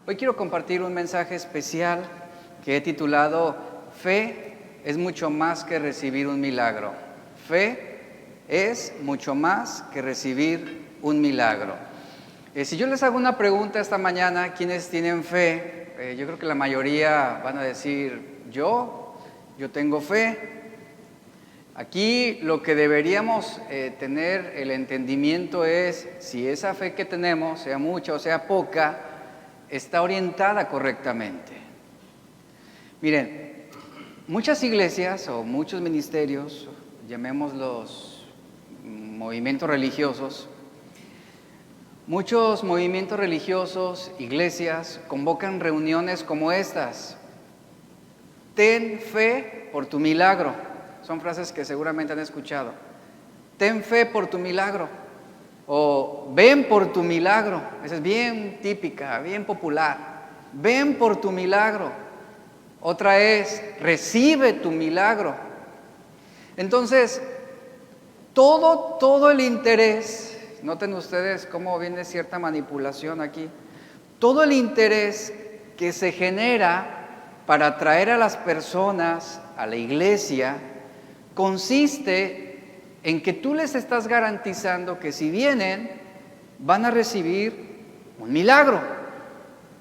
Hoy quiero compartir un mensaje especial que he titulado Fe es mucho más que recibir un milagro. Fe es mucho más que recibir un milagro. Si yo les hago una pregunta esta mañana, ¿quiénes tienen fe? Yo creo que la mayoría van a decir, yo tengo fe. Aquí lo que deberíamos tener el entendimiento es si esa fe que tenemos, sea mucha o sea poca, está orientada correctamente. Miren, muchas iglesias o muchos ministerios, llamémoslos movimientos religiosos, muchos movimientos religiosos, iglesias, convocan reuniones como estas. Ten fe por tu milagro. Son frases que seguramente han escuchado. Ten fe por tu milagro. O ven por tu milagro. Esa es bien típica, bien popular. Ven por tu milagro. Otra es, recibe tu milagro. Entonces, todo el interés, noten ustedes cómo viene cierta manipulación aquí. Todo el interés que se genera para atraer a las personas a la iglesia consiste en que tú les estás garantizando que si vienen, van a recibir un milagro,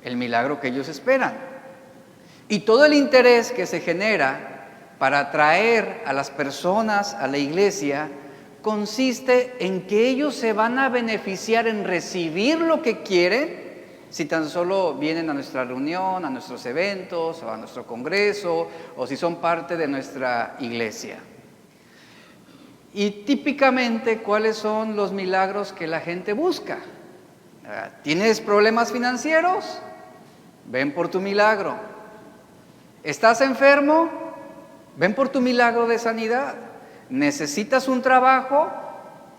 el milagro que ellos esperan. Y todo el interés que se genera para atraer a las personas a la iglesia consiste en que ellos se van a beneficiar en recibir lo que quieren si tan solo vienen a nuestra reunión, a nuestros eventos, o a nuestro congreso, o si son parte de nuestra iglesia. Y típicamente, ¿cuáles son los milagros que la gente busca? ¿Tienes problemas financieros? Ven por tu milagro. ¿Estás enfermo? Ven por tu milagro de sanidad. ¿Necesitas un trabajo?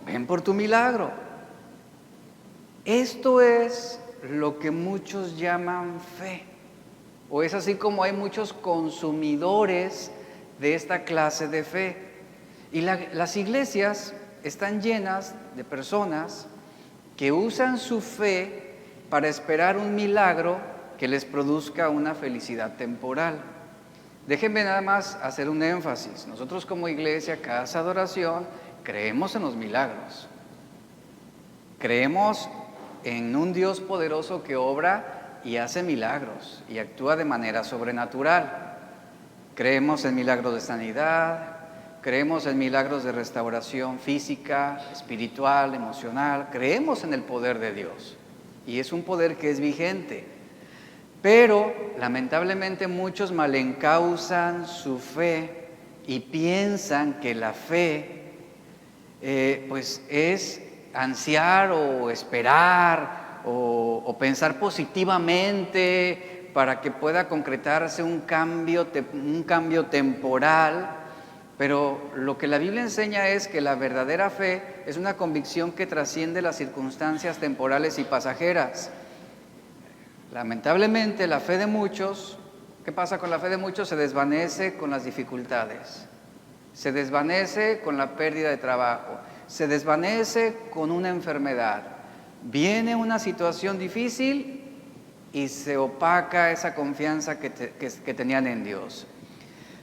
Ven por tu milagro. Esto es lo que muchos llaman fe. O es así como hay muchos consumidores de esta clase de fe. Y las iglesias están llenas de personas que usan su fe para esperar un milagro que les produzca una felicidad temporal. Déjenme nada más hacer un énfasis. Nosotros como iglesia, Casa de Oración, creemos en los milagros. Creemos en un Dios poderoso que obra y hace milagros y actúa de manera sobrenatural. Creemos en milagros de sanidad, creemos en milagros de restauración física, espiritual, emocional. Creemos en el poder de Dios y es un poder que es vigente. Pero lamentablemente muchos malencausan su fe y piensan que la fe pues es ansiar o esperar o pensar positivamente para que pueda concretarse un cambio temporal. Pero lo que la Biblia enseña es que la verdadera fe es una convicción que trasciende las circunstancias temporales y pasajeras. Lamentablemente la fe de muchos, ¿qué pasa con la fe de muchos? Se desvanece con las dificultades, se desvanece con la pérdida de trabajo, se desvanece con una enfermedad. Viene una situación difícil y se opaca esa confianza que tenían en Dios.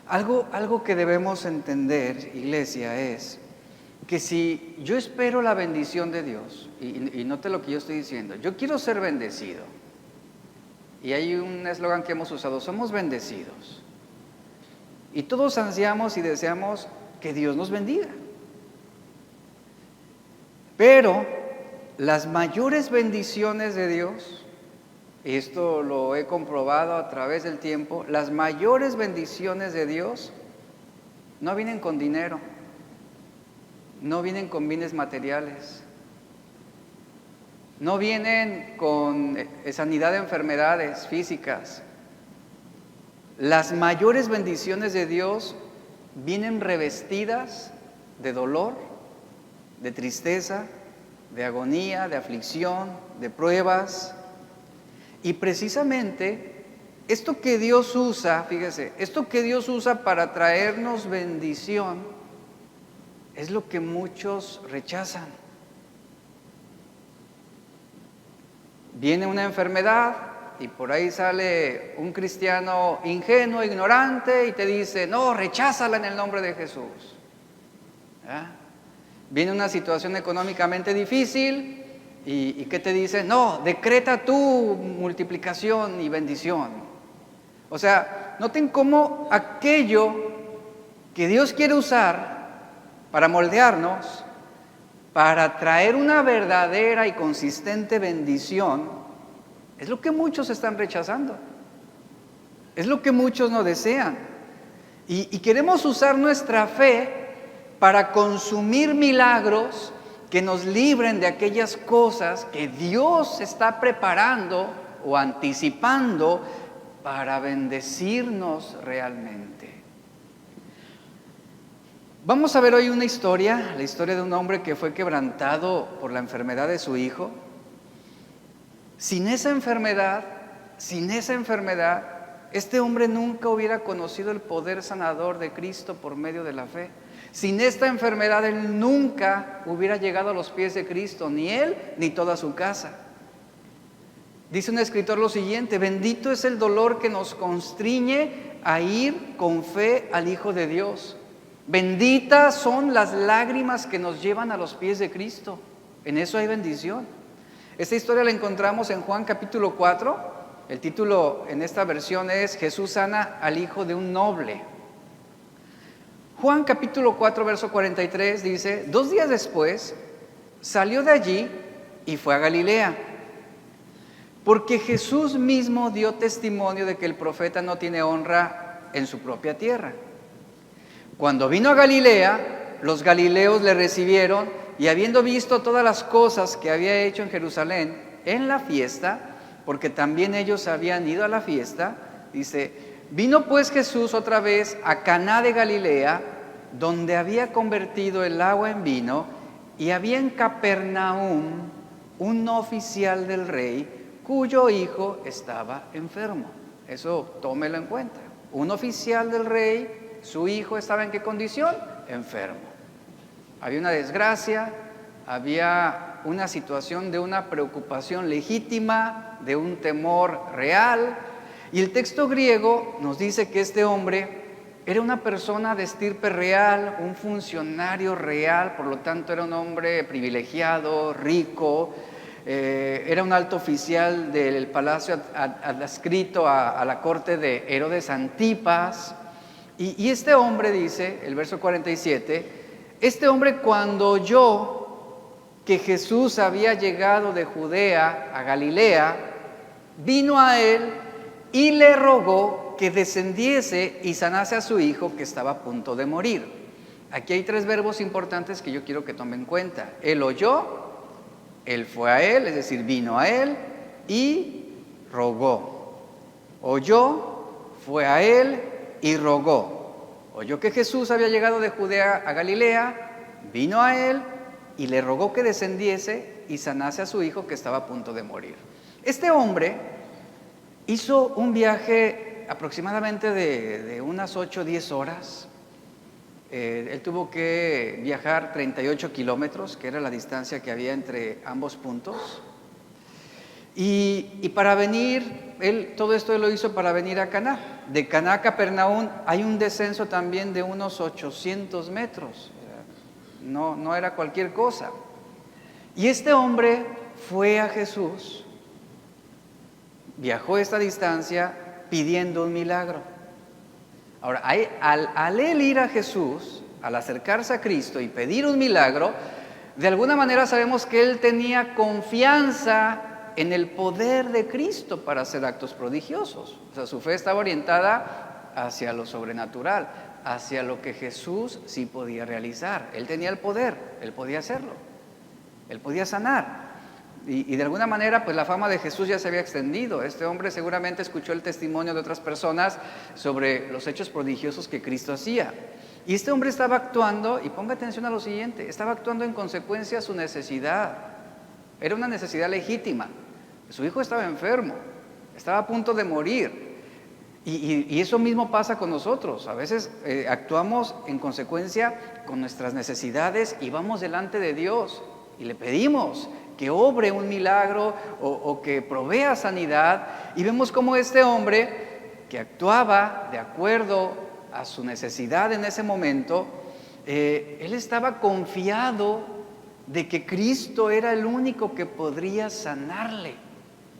Algo que debemos entender, iglesia, es que si yo espero la bendición de Dios, y note lo que yo estoy diciendo, yo quiero ser bendecido, y hay un eslogan que hemos usado, somos bendecidos, y todos ansiamos y deseamos que Dios nos bendiga, pero las mayores bendiciones de Dios, y esto lo he comprobado a través del tiempo, las mayores bendiciones de Dios no vienen con dinero, no vienen con bienes materiales, no vienen con sanidad de enfermedades físicas. Las mayores bendiciones de Dios vienen revestidas de dolor, de tristeza, de agonía, de aflicción, de pruebas. Y precisamente esto que Dios usa, fíjese, esto que Dios usa para traernos bendición es lo que muchos rechazan. Viene una enfermedad y por ahí sale un cristiano ingenuo, ignorante, y te dice, no, recházala en el nombre de Jesús. ¿Ya? Viene una situación económicamente difícil, y ¿qué te dice? No, decreta tu multiplicación y bendición. O sea, noten cómo aquello que Dios quiere usar para moldearnos, para traer una verdadera y consistente bendición, es lo que muchos están rechazando. Es lo que muchos no desean. Y queremos usar nuestra fe para consumir milagros que nos libren de aquellas cosas que Dios está preparando o anticipando para bendecirnos realmente. Vamos a ver hoy una historia, la historia de un hombre que fue quebrantado por la enfermedad de su hijo. Sin esa enfermedad, este hombre nunca hubiera conocido el poder sanador de Cristo por medio de la fe. Sin esta enfermedad, él nunca hubiera llegado a los pies de Cristo, ni él ni toda su casa. Dice un escritor lo siguiente: bendito es el dolor que nos constriñe a ir con fe al Hijo de Dios. Benditas son las lágrimas que nos llevan a los pies de Cristo. En eso hay bendición. Esta historia la encontramos en Juan capítulo 4. El título en esta versión es Jesús sana al hijo de un noble. Juan capítulo 4 verso 43 dice: 2 días después salió de allí y fue a Galilea, porque Jesús mismo dio testimonio de que el profeta no tiene honra en su propia tierra. Cuando vino a Galilea, los galileos le recibieron, y habiendo visto todas las cosas que había hecho en Jerusalén en la fiesta, porque también ellos habían ido a la fiesta, dice: vino pues Jesús otra vez a Caná de Galilea, donde había convertido el agua en vino, y había en Capernaum un oficial del rey, cuyo hijo estaba enfermo. Eso tómelo en cuenta. Un oficial del rey, su hijo estaba ¿en qué condición? Enfermo. Había una desgracia, había una situación de una preocupación legítima, de un temor real. Y el texto griego nos dice que este hombre era una persona de estirpe real, un funcionario real, por lo tanto era un hombre privilegiado, rico, era un alto oficial del palacio adscrito a la corte de Herodes Antipas. Y este hombre, dice el verso 47, este hombre cuando oyó que Jesús había llegado de Judea a Galilea, vino a él y le rogó que descendiese y sanase a su hijo que estaba a punto de morir. Aquí hay 3 verbos importantes que yo quiero que tomen en cuenta. Él oyó, él fue a él, es decir, vino a él y rogó. Oyó, fue a él y rogó. Oyó que Jesús había llegado de Judea a Galilea, vino a él y le rogó que descendiese y sanase a su hijo que estaba a punto de morir. Este hombre hizo un viaje aproximadamente de unas 8 o 10 horas. Él tuvo que viajar 38 kilómetros, que era la distancia que había entre ambos puntos. Y para venir, todo esto él lo hizo para venir a Caná. De Caná a Capernaum hay un descenso también de unos 800 metros. No era cualquier cosa. Y este hombre fue a Jesús, viajó esta distancia pidiendo un milagro. Ahora, al él ir a Jesús, al acercarse a Cristo y pedir un milagro, de alguna manera sabemos que él tenía confianza en el poder de Cristo para hacer actos prodigiosos. O sea, su fe estaba orientada hacia lo sobrenatural, hacia lo que Jesús sí podía realizar. Él tenía el poder, él podía hacerlo, él podía sanar. Y de alguna manera, pues la fama de Jesús ya se había extendido. Este hombre seguramente escuchó el testimonio de otras personas sobre los hechos prodigiosos que Cristo hacía. Y este hombre estaba actuando, y ponga atención a lo siguiente, estaba actuando en consecuencia a su necesidad. Era una necesidad legítima. Su hijo estaba enfermo, estaba a punto de morir. Y eso mismo pasa con nosotros. A veces actuamos en consecuencia con nuestras necesidades y vamos delante de Dios y le pedimos que obre un milagro o que provea sanidad. Y vemos cómo este hombre que actuaba de acuerdo a su necesidad en ese momento, él estaba confiado de que Cristo era el único que podría sanarle.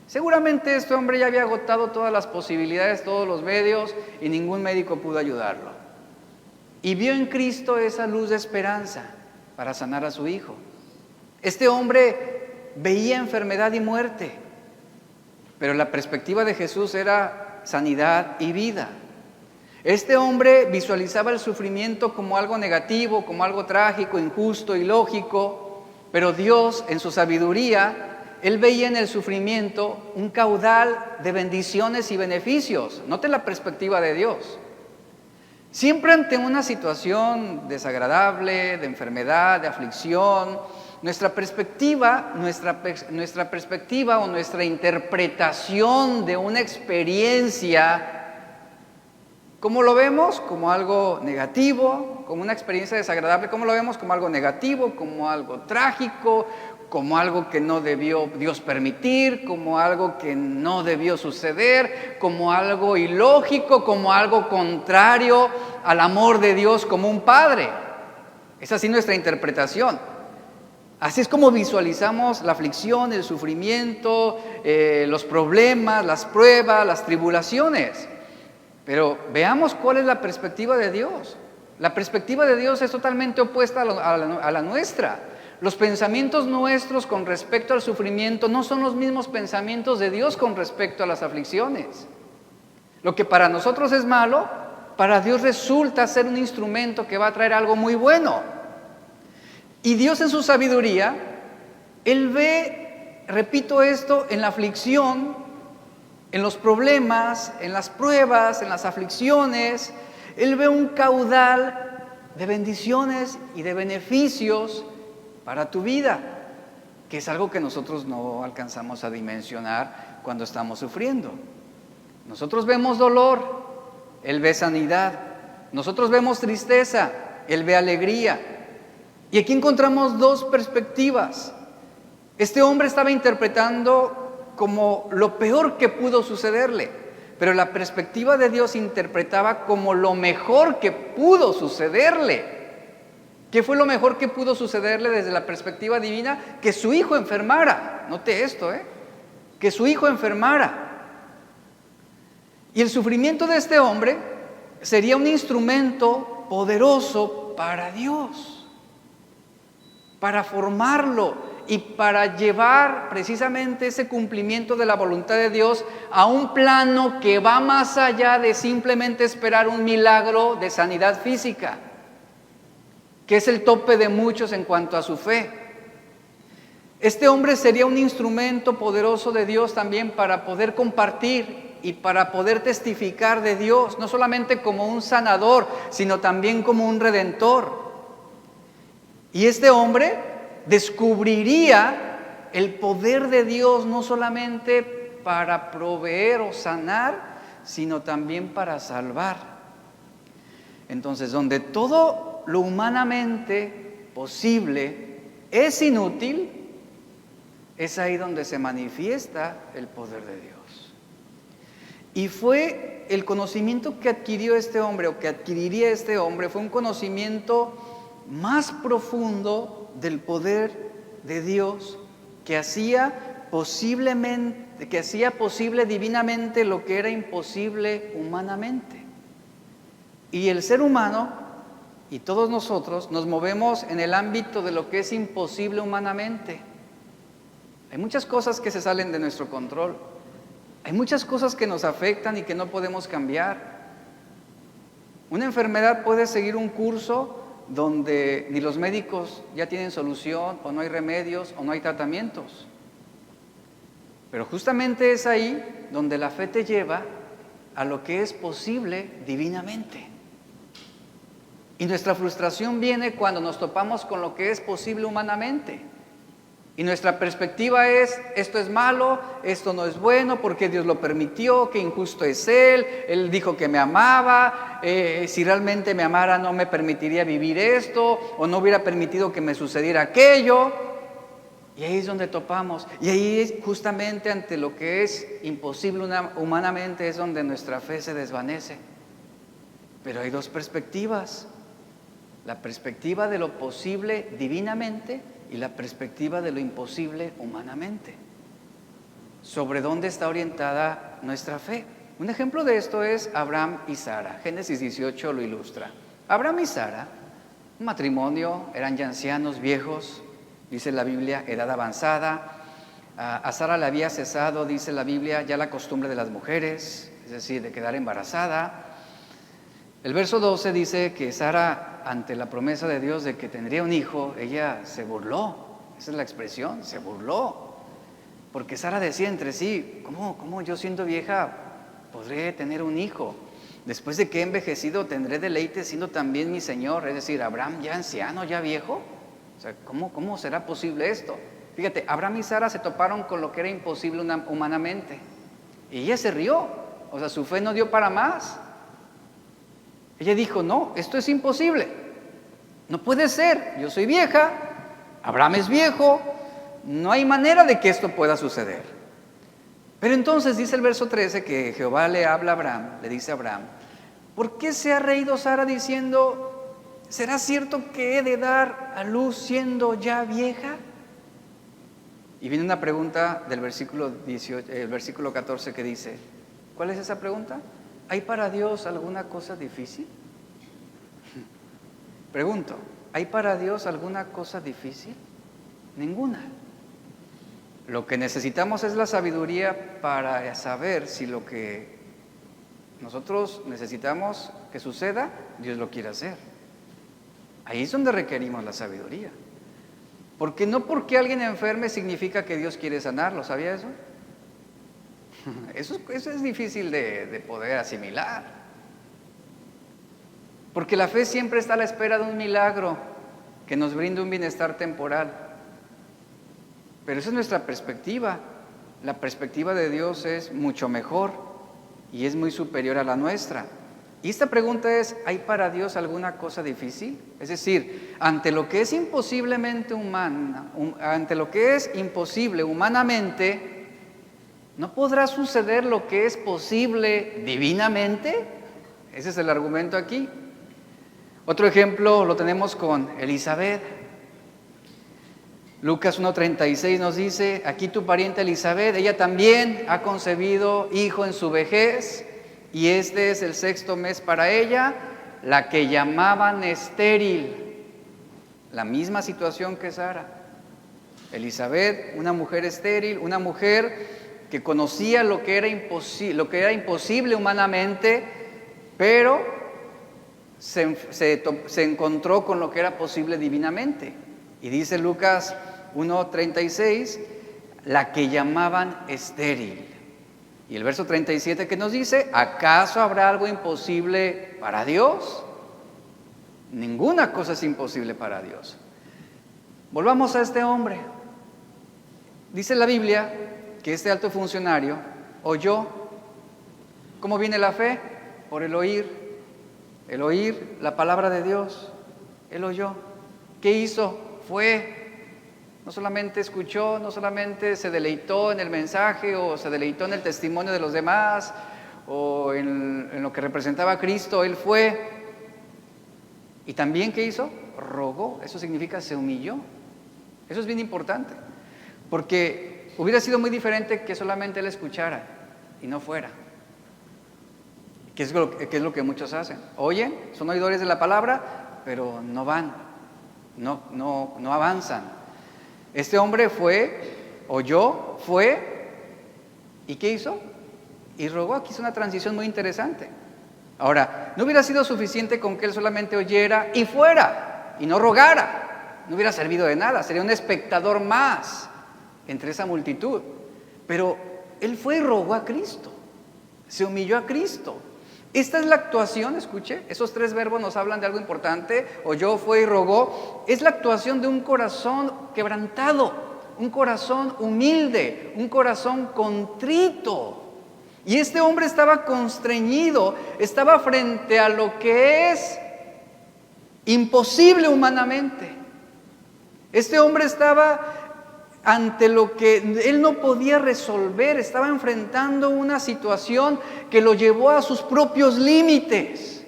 Seguramente este hombre ya había agotado todas las posibilidades, todos los medios, y ningún médico pudo ayudarlo. Y vio en Cristo esa luz de esperanza para sanar a su hijo. Este hombre veía enfermedad y muerte, pero la perspectiva de Jesús era sanidad y vida. Este hombre visualizaba el sufrimiento como algo negativo, como algo trágico, injusto, ilógico, pero Dios, en su sabiduría, Él veía en el sufrimiento un caudal de bendiciones y beneficios. Note la perspectiva de Dios. Siempre ante una situación desagradable, de enfermedad, de aflicción, nuestra perspectiva o nuestra interpretación de una experiencia, ¿cómo lo vemos? Como algo negativo, como una experiencia desagradable. ¿Cómo lo vemos? Como algo negativo, como algo trágico, como algo que no debió Dios permitir, como algo que no debió suceder, como algo ilógico, como algo contrario al amor de Dios como un padre. Es así nuestra interpretación. Así es como visualizamos la aflicción, el sufrimiento, los problemas, las pruebas, las tribulaciones. Pero veamos cuál es la perspectiva de Dios. La perspectiva de Dios es totalmente opuesta a la nuestra. Los pensamientos nuestros con respecto al sufrimiento no son los mismos pensamientos de Dios con respecto a las aflicciones. Lo que para nosotros es malo, para Dios resulta ser un instrumento que va a traer algo muy bueno. Y Dios en su sabiduría, Él ve, repito esto, en la aflicción, en los problemas, en las pruebas, en las aflicciones, Él ve un caudal de bendiciones y de beneficios para tu vida, que es algo que nosotros no alcanzamos a dimensionar cuando estamos sufriendo. Nosotros vemos dolor, Él ve sanidad. Nosotros vemos tristeza, Él ve alegría. Y aquí encontramos dos perspectivas. Este hombre estaba interpretando como lo peor que pudo sucederle, pero la perspectiva de Dios interpretaba como lo mejor que pudo sucederle. ¿Qué fue lo mejor que pudo sucederle desde la perspectiva divina? Que su hijo enfermara. Note esto, que su hijo enfermara. Y el sufrimiento de este hombre sería un instrumento poderoso para Dios, para formarlo y para llevar precisamente ese cumplimiento de la voluntad de Dios a un plano que va más allá de simplemente esperar un milagro de sanidad física, que es el tope de muchos en cuanto a su fe. Este hombre sería un instrumento poderoso de Dios también para poder compartir y para poder testificar de Dios, no solamente como un sanador, sino también como un redentor. Y este hombre descubriría el poder de Dios no solamente para proveer o sanar, sino también para salvar. Entonces, donde todo lo humanamente posible es inútil, es ahí donde se manifiesta el poder de Dios. Y fue el conocimiento que adquirió este hombre, o que adquiriría este hombre, fue un conocimiento más profundo del poder de Dios, que hacía posible divinamente lo que era imposible humanamente. Y el ser humano y todos nosotros nos movemos en el ámbito de lo que es imposible humanamente. Hay muchas cosas que se salen de nuestro control. Hay muchas cosas que nos afectan y que no podemos cambiar. Una enfermedad puede seguir un curso donde ni los médicos ya tienen solución, o no hay remedios, o no hay tratamientos. Pero justamente es ahí donde la fe te lleva a lo que es posible divinamente. Y nuestra frustración viene cuando nos topamos con lo que es posible humanamente. Y nuestra perspectiva es, esto es malo, esto no es bueno, porque Dios lo permitió, qué injusto es Él dijo que me amaba, si realmente me amara no me permitiría vivir esto, o no hubiera permitido que me sucediera aquello. Y ahí es donde topamos. Y ahí es justamente ante lo que es imposible humanamente es donde nuestra fe se desvanece. Pero hay dos perspectivas. La perspectiva de lo posible divinamente y la perspectiva de lo imposible humanamente. ¿Sobre dónde está orientada nuestra fe? Un ejemplo de esto es Abraham y Sara. Génesis 18 lo ilustra. Abraham y Sara, un matrimonio, eran ya ancianos, viejos, dice la Biblia, edad avanzada. A Sara le había cesado, dice la Biblia, ya la costumbre de las mujeres, es decir, de quedar embarazada. El verso 12 dice que Sara, ante la promesa de Dios de que tendría un hijo, ella se burló. Esa es la expresión, se burló. Porque Sara decía entre sí, ¿cómo yo siendo vieja podré tener un hijo? Después de que he envejecido tendré deleite siendo también mi Señor. Es decir, Abraham ya anciano, ya viejo. O sea, ¿cómo será posible esto? Fíjate, Abraham y Sara se toparon con lo que era imposible humanamente. Y ella se rió. O sea, su fe no dio para más. Ella dijo, no, esto es imposible. No puede ser. Yo soy vieja. Abraham es viejo. No hay manera de que esto pueda suceder. Pero entonces dice el verso 13 que Jehová le habla a Abraham, le dice a Abraham, ¿por qué se ha reído Sara diciendo, ¿será cierto que he de dar a luz siendo ya vieja? Y viene una pregunta del versículo 18, el versículo 14 que dice, ¿cuál es esa pregunta? ¿Hay para Dios alguna cosa difícil? Pregunto, ¿hay para Dios alguna cosa difícil? Ninguna. Lo que necesitamos es la sabiduría para saber si lo que nosotros necesitamos que suceda, Dios lo quiere hacer. Ahí es donde requerimos la sabiduría. Porque no porque alguien enferme significa que Dios quiere sanarlo, ¿sabía eso? Eso es difícil de poder asimilar. Porque la fe siempre está a la espera de un milagro que nos brinde un bienestar temporal. Pero esa es nuestra perspectiva. La perspectiva de Dios es mucho mejor y es muy superior a la nuestra. Y esta pregunta es, ¿hay para Dios alguna cosa difícil? Es decir, ante lo que es imposiblemente humana, ante lo que es imposible humanamente, ¿no podrá suceder lo que es posible divinamente? Ese es el argumento aquí. Otro ejemplo lo tenemos con Elizabeth. Lucas 1:36 nos dice, aquí tu pariente Elizabeth, ella también ha concebido hijo en su vejez, y este es el 6º mes para ella, la que llamaban estéril. La misma situación que Sara. Elizabeth, una mujer estéril, una mujer que conocía lo que era imposible humanamente, pero se encontró con lo que era posible divinamente. Y dice Lucas 1:36, la que llamaban estéril. Y el verso 37 que nos dice, ¿acaso habrá algo imposible para Dios? Ninguna cosa es imposible para Dios. Volvamos a este hombre. Dice la Biblia que este alto funcionario oyó. ¿Cómo viene la fe? Por el oír. El oír la palabra de Dios. Él oyó. ¿Qué hizo? Fue. No solamente escuchó, no solamente se deleitó en el mensaje o se deleitó en el testimonio de los demás o en lo que representaba a Cristo, él fue. Y también, ¿qué hizo? Rogó. Eso significa se humilló. Eso es bien importante, porque hubiera sido muy diferente que solamente él escuchara y no fuera. ¿Qué es lo que muchos hacen? Oyen, son oidores de la palabra, pero no van, no avanzan. Este hombre oyó, fue, ¿y qué hizo? Y rogó. Aquí es una transición muy interesante. Ahora, no hubiera sido suficiente con que él solamente oyera y fuera, y no rogara. No hubiera servido de nada, sería un espectador más entre esa multitud. Pero él fue y rogó a Cristo, se humilló a Cristo. Esta es la actuación, escuche, esos 3 verbos nos hablan de algo importante, oyó, fue y rogó. Es la actuación de un corazón quebrantado, un corazón humilde, un corazón contrito. Y este hombre estaba constreñido, estaba frente a lo que es imposible humanamente. Este hombre estaba ante lo que él no podía resolver. Estaba enfrentando una situación que lo llevó a sus propios límites.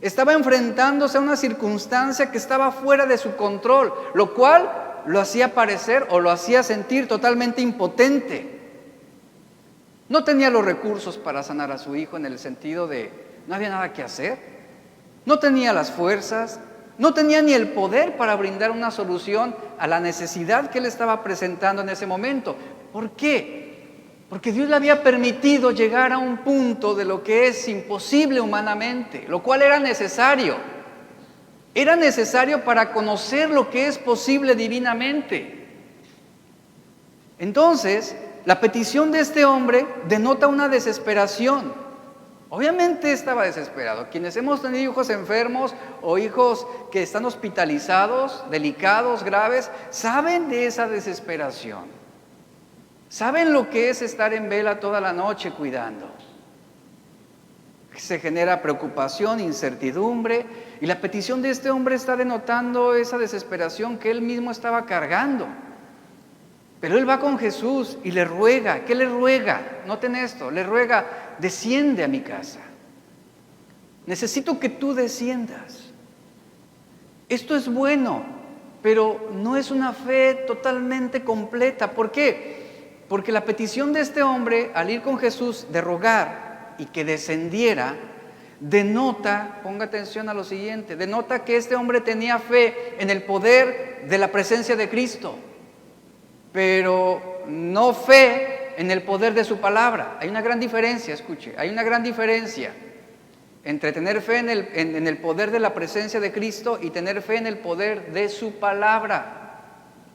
Estaba enfrentándose a una circunstancia que estaba fuera de su control, lo cual lo hacía parecer o lo hacía sentir totalmente impotente. No tenía los recursos para sanar a su hijo, en el sentido de no había nada que hacer. No tenía las fuerzas, no tenía ni el poder para brindar una solución a la necesidad que él estaba presentando en ese momento. ¿Por qué? Porque Dios le había permitido llegar a un punto de lo que es imposible humanamente, lo cual era necesario. Era necesario para conocer lo que es posible divinamente. Entonces, la petición de este hombre denota una desesperación. Obviamente estaba desesperado. Quienes hemos tenido hijos enfermos o hijos que están hospitalizados, delicados, graves, saben de esa desesperación. Saben lo que es estar en vela toda la noche cuidando. Se genera preocupación, incertidumbre, y la petición de este hombre está denotando esa desesperación que él mismo estaba cargando. Pero él va con Jesús y le ruega. ¿Qué le ruega? Noten esto, le ruega: desciende a mi casa. Necesito que tú desciendas. Esto es bueno, pero no es una fe totalmente completa. ¿Por qué? Porque la petición de este hombre, al ir con Jesús, de rogar y que descendiera, denota, ponga atención a lo siguiente, denota que este hombre tenía fe en el poder de la presencia de Cristo, pero no fe en el poder de su palabra. Hay una gran diferencia, escuche, hay una gran diferencia entre tener fe en el poder de la presencia de Cristo y tener fe en el poder de su palabra.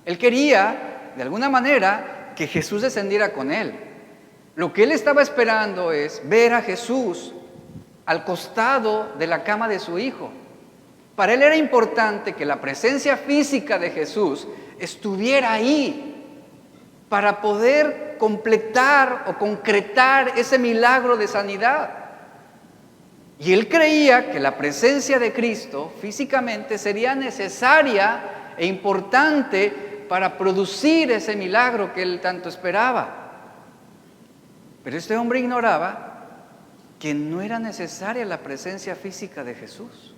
Él quería, de alguna manera, que Jesús descendiera con él. Lo que él estaba esperando es ver a Jesús al costado de la cama de su hijo. Para él era importante que la presencia física de Jesús estuviera ahí para poder completar o concretar ese milagro de sanidad. Y él creía que la presencia de Cristo físicamente sería necesaria e importante para producir ese milagro que él tanto esperaba. Pero este hombre ignoraba que no era necesaria la presencia física de Jesús,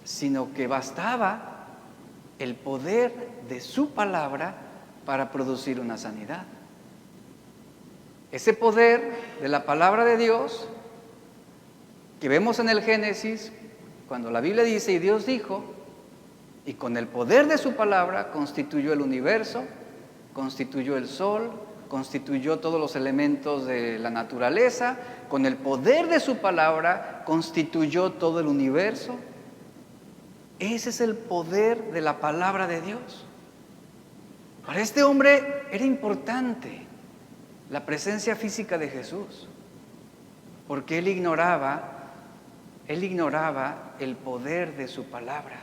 sino que bastaba el poder de su palabra para producir una sanidad. Ese poder de la palabra de Dios que vemos en el Génesis, cuando la Biblia dice: y Dios dijo, y con el poder de su palabra constituyó el universo, constituyó el sol, constituyó todos los elementos de la naturaleza. Con el poder de su palabra constituyó todo el universo. Ese es el poder de la palabra de Dios. Para este hombre era importante la presencia física de Jesús, porque él ignoraba el poder de su palabra.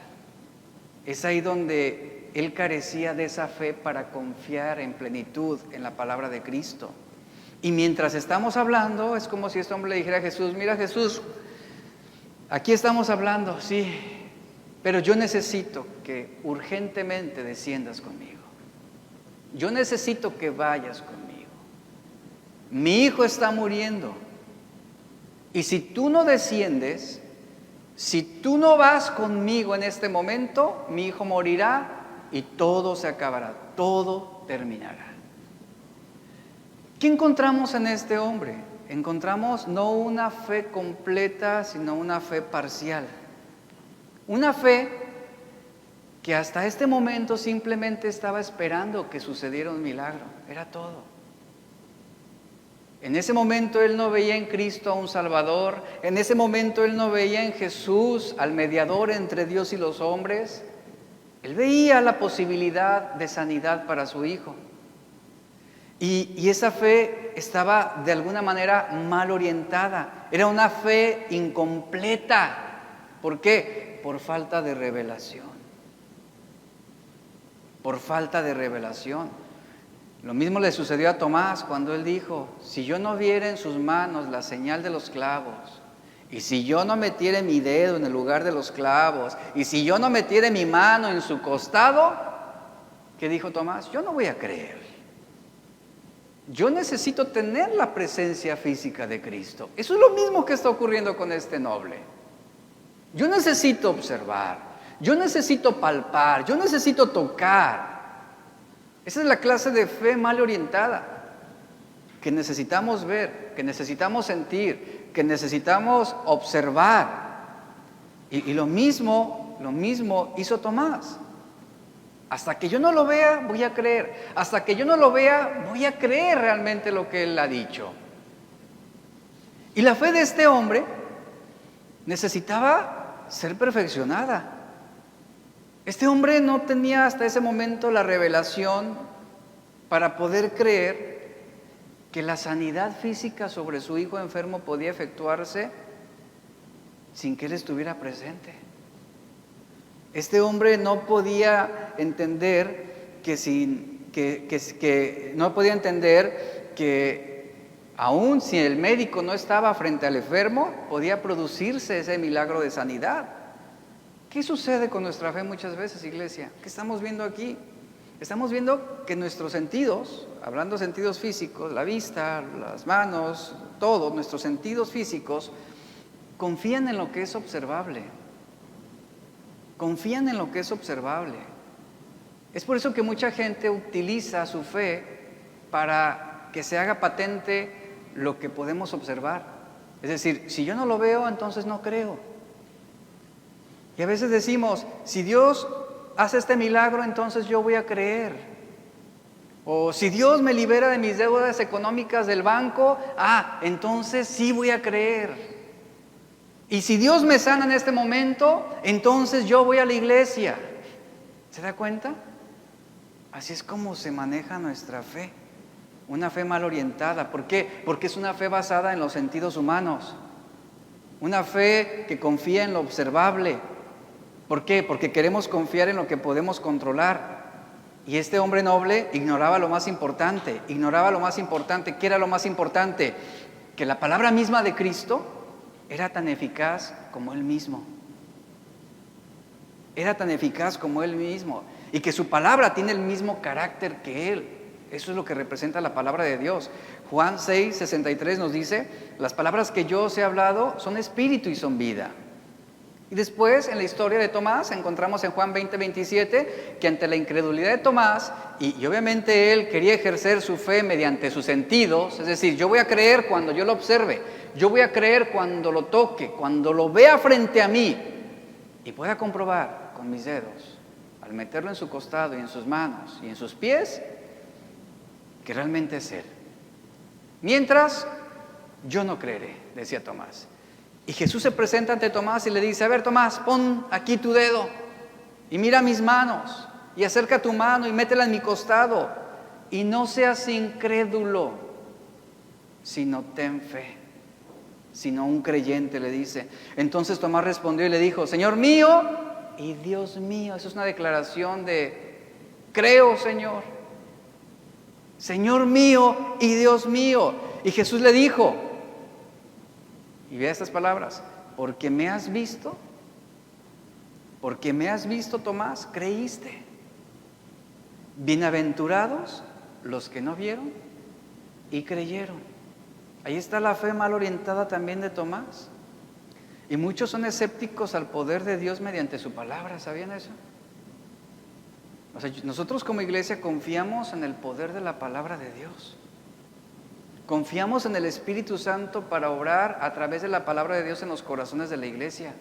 Es ahí donde él carecía de esa fe para confiar en plenitud en la palabra de Cristo. Y mientras estamos hablando, es como si este hombre le dijera a Jesús: mira, Jesús, aquí estamos hablando, sí, pero yo necesito que urgentemente desciendas conmigo. Yo necesito que vayas conmigo. Mi hijo está muriendo. Y si tú no desciendes, si tú no vas conmigo en este momento, mi hijo morirá y todo se acabará, todo terminará. ¿Qué encontramos en este hombre? Encontramos no una fe completa, sino una fe parcial. Una fe que hasta este momento simplemente estaba esperando que sucediera un milagro. Era todo. En ese momento él no veía en Cristo a un Salvador. En ese momento él no veía en Jesús al mediador entre Dios y los hombres. Él veía la posibilidad de sanidad para su hijo. Y esa fe estaba de alguna manera mal orientada. Era una fe incompleta. ¿Por qué? Por falta de revelación. Por falta de revelación. Lo mismo le sucedió a Tomás cuando él dijo: si yo no viera en sus manos la señal de los clavos, y si yo no metiera mi dedo en el lugar de los clavos, y si yo no metiera mi mano en su costado, ¿Qué dijo Tomás? Yo no voy a creer. Yo necesito tener la presencia física de Cristo. Eso es lo mismo que está ocurriendo con este noble. Yo necesito observar, yo necesito palpar, yo necesito tocar. Esa es la clase de fe mal orientada, que necesitamos ver, que necesitamos sentir, que necesitamos observar. Y lo mismo hizo Tomás. Hasta que yo no lo vea, voy a creer. Hasta que yo no lo vea, voy a creer realmente lo que él ha dicho. Y la fe de este hombre necesitaba ser perfeccionada. Este hombre no tenía hasta ese momento la revelación para poder creer que la sanidad física sobre su hijo enfermo podía efectuarse sin que él estuviera presente. Este hombre no podía entender que aun si el médico no estaba frente al enfermo, podía producirse ese milagro de sanidad. ¿Qué sucede con nuestra fe muchas veces, iglesia? ¿Qué estamos viendo aquí? Estamos viendo que nuestros sentidos, hablando de sentidos físicos, la vista, las manos, todos nuestros sentidos físicos, confían en lo que es observable. Confían en lo que es observable. Es por eso que mucha gente utiliza su fe para que se haga patente lo que podemos observar. Es decir, si yo no lo veo, entonces no creo. Y a veces decimos, si Dios hace este milagro, entonces yo voy a creer. O si Dios me libera de mis deudas económicas del banco, entonces sí voy a creer. Y si Dios me sana en este momento, entonces yo voy a la iglesia. ¿Se da cuenta? Así es como se maneja nuestra fe. Una fe mal orientada. ¿Por qué? Porque es una fe basada en los sentidos humanos. Una fe que confía en lo observable. ¿Por qué? Porque queremos confiar en lo que podemos controlar. Y este hombre noble ignoraba lo más importante. ¿Qué era lo más importante? Que la palabra misma de Cristo era tan eficaz como Él mismo. Era tan eficaz como Él mismo. Y que su palabra tiene el mismo carácter que Él. Eso es lo que representa la palabra de Dios. Juan 6:63 nos dice, las palabras que yo os he hablado son espíritu y son vida. Y después, en la historia de Tomás, encontramos en Juan 20:27 que ante la incredulidad de Tomás, y obviamente él quería ejercer su fe mediante sus sentidos, es decir, yo voy a creer cuando yo lo observe, yo voy a creer cuando lo toque, cuando lo vea frente a mí, y pueda comprobar con mis dedos, al meterlo en su costado y en sus manos y en sus pies, que realmente es Él. Mientras, yo no creeré, decía Tomás. Y Jesús se presenta ante Tomás y le dice, a ver Tomás, pon aquí tu dedo y mira mis manos y acerca tu mano y métela en mi costado y no seas incrédulo, sino ten fe, sino un creyente, le dice. Entonces Tomás respondió y le dijo, Señor mío y Dios mío. Eso es una declaración de, creo Señor, Señor mío y Dios mío. Y Jesús le dijo, y vea estas palabras, porque me has visto Tomás, creíste. Bienaventurados los que no vieron y creyeron. Ahí está la fe mal orientada también de Tomás. Y muchos son escépticos al poder de Dios mediante su palabra, ¿sabían eso? O sea, nosotros como iglesia confiamos en el poder de la palabra de Dios. Confiamos en el Espíritu Santo para obrar a través de la palabra de Dios en los corazones de la iglesia.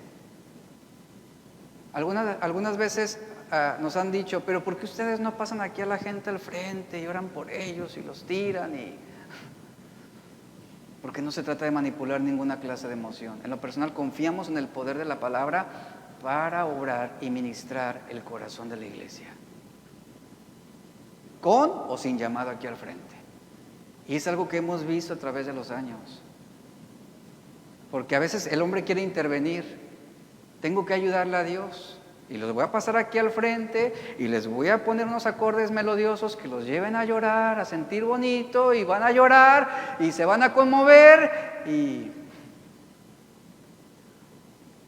Algunas veces nos han dicho, pero ¿por qué ustedes no pasan aquí a la gente al frente y oran por ellos y los tiran? Porque no se trata de manipular ninguna clase de emoción. En lo personal confiamos en el poder de la palabra para obrar y ministrar el corazón de la iglesia. Con o sin llamado aquí al frente. Y es algo que hemos visto a través de los años. Porque a veces el hombre quiere intervenir. Tengo que ayudarle a Dios. Y los voy a pasar aquí al frente y les voy a poner unos acordes melodiosos que los lleven a llorar, a sentir bonito, y van a llorar y se van a conmover. Y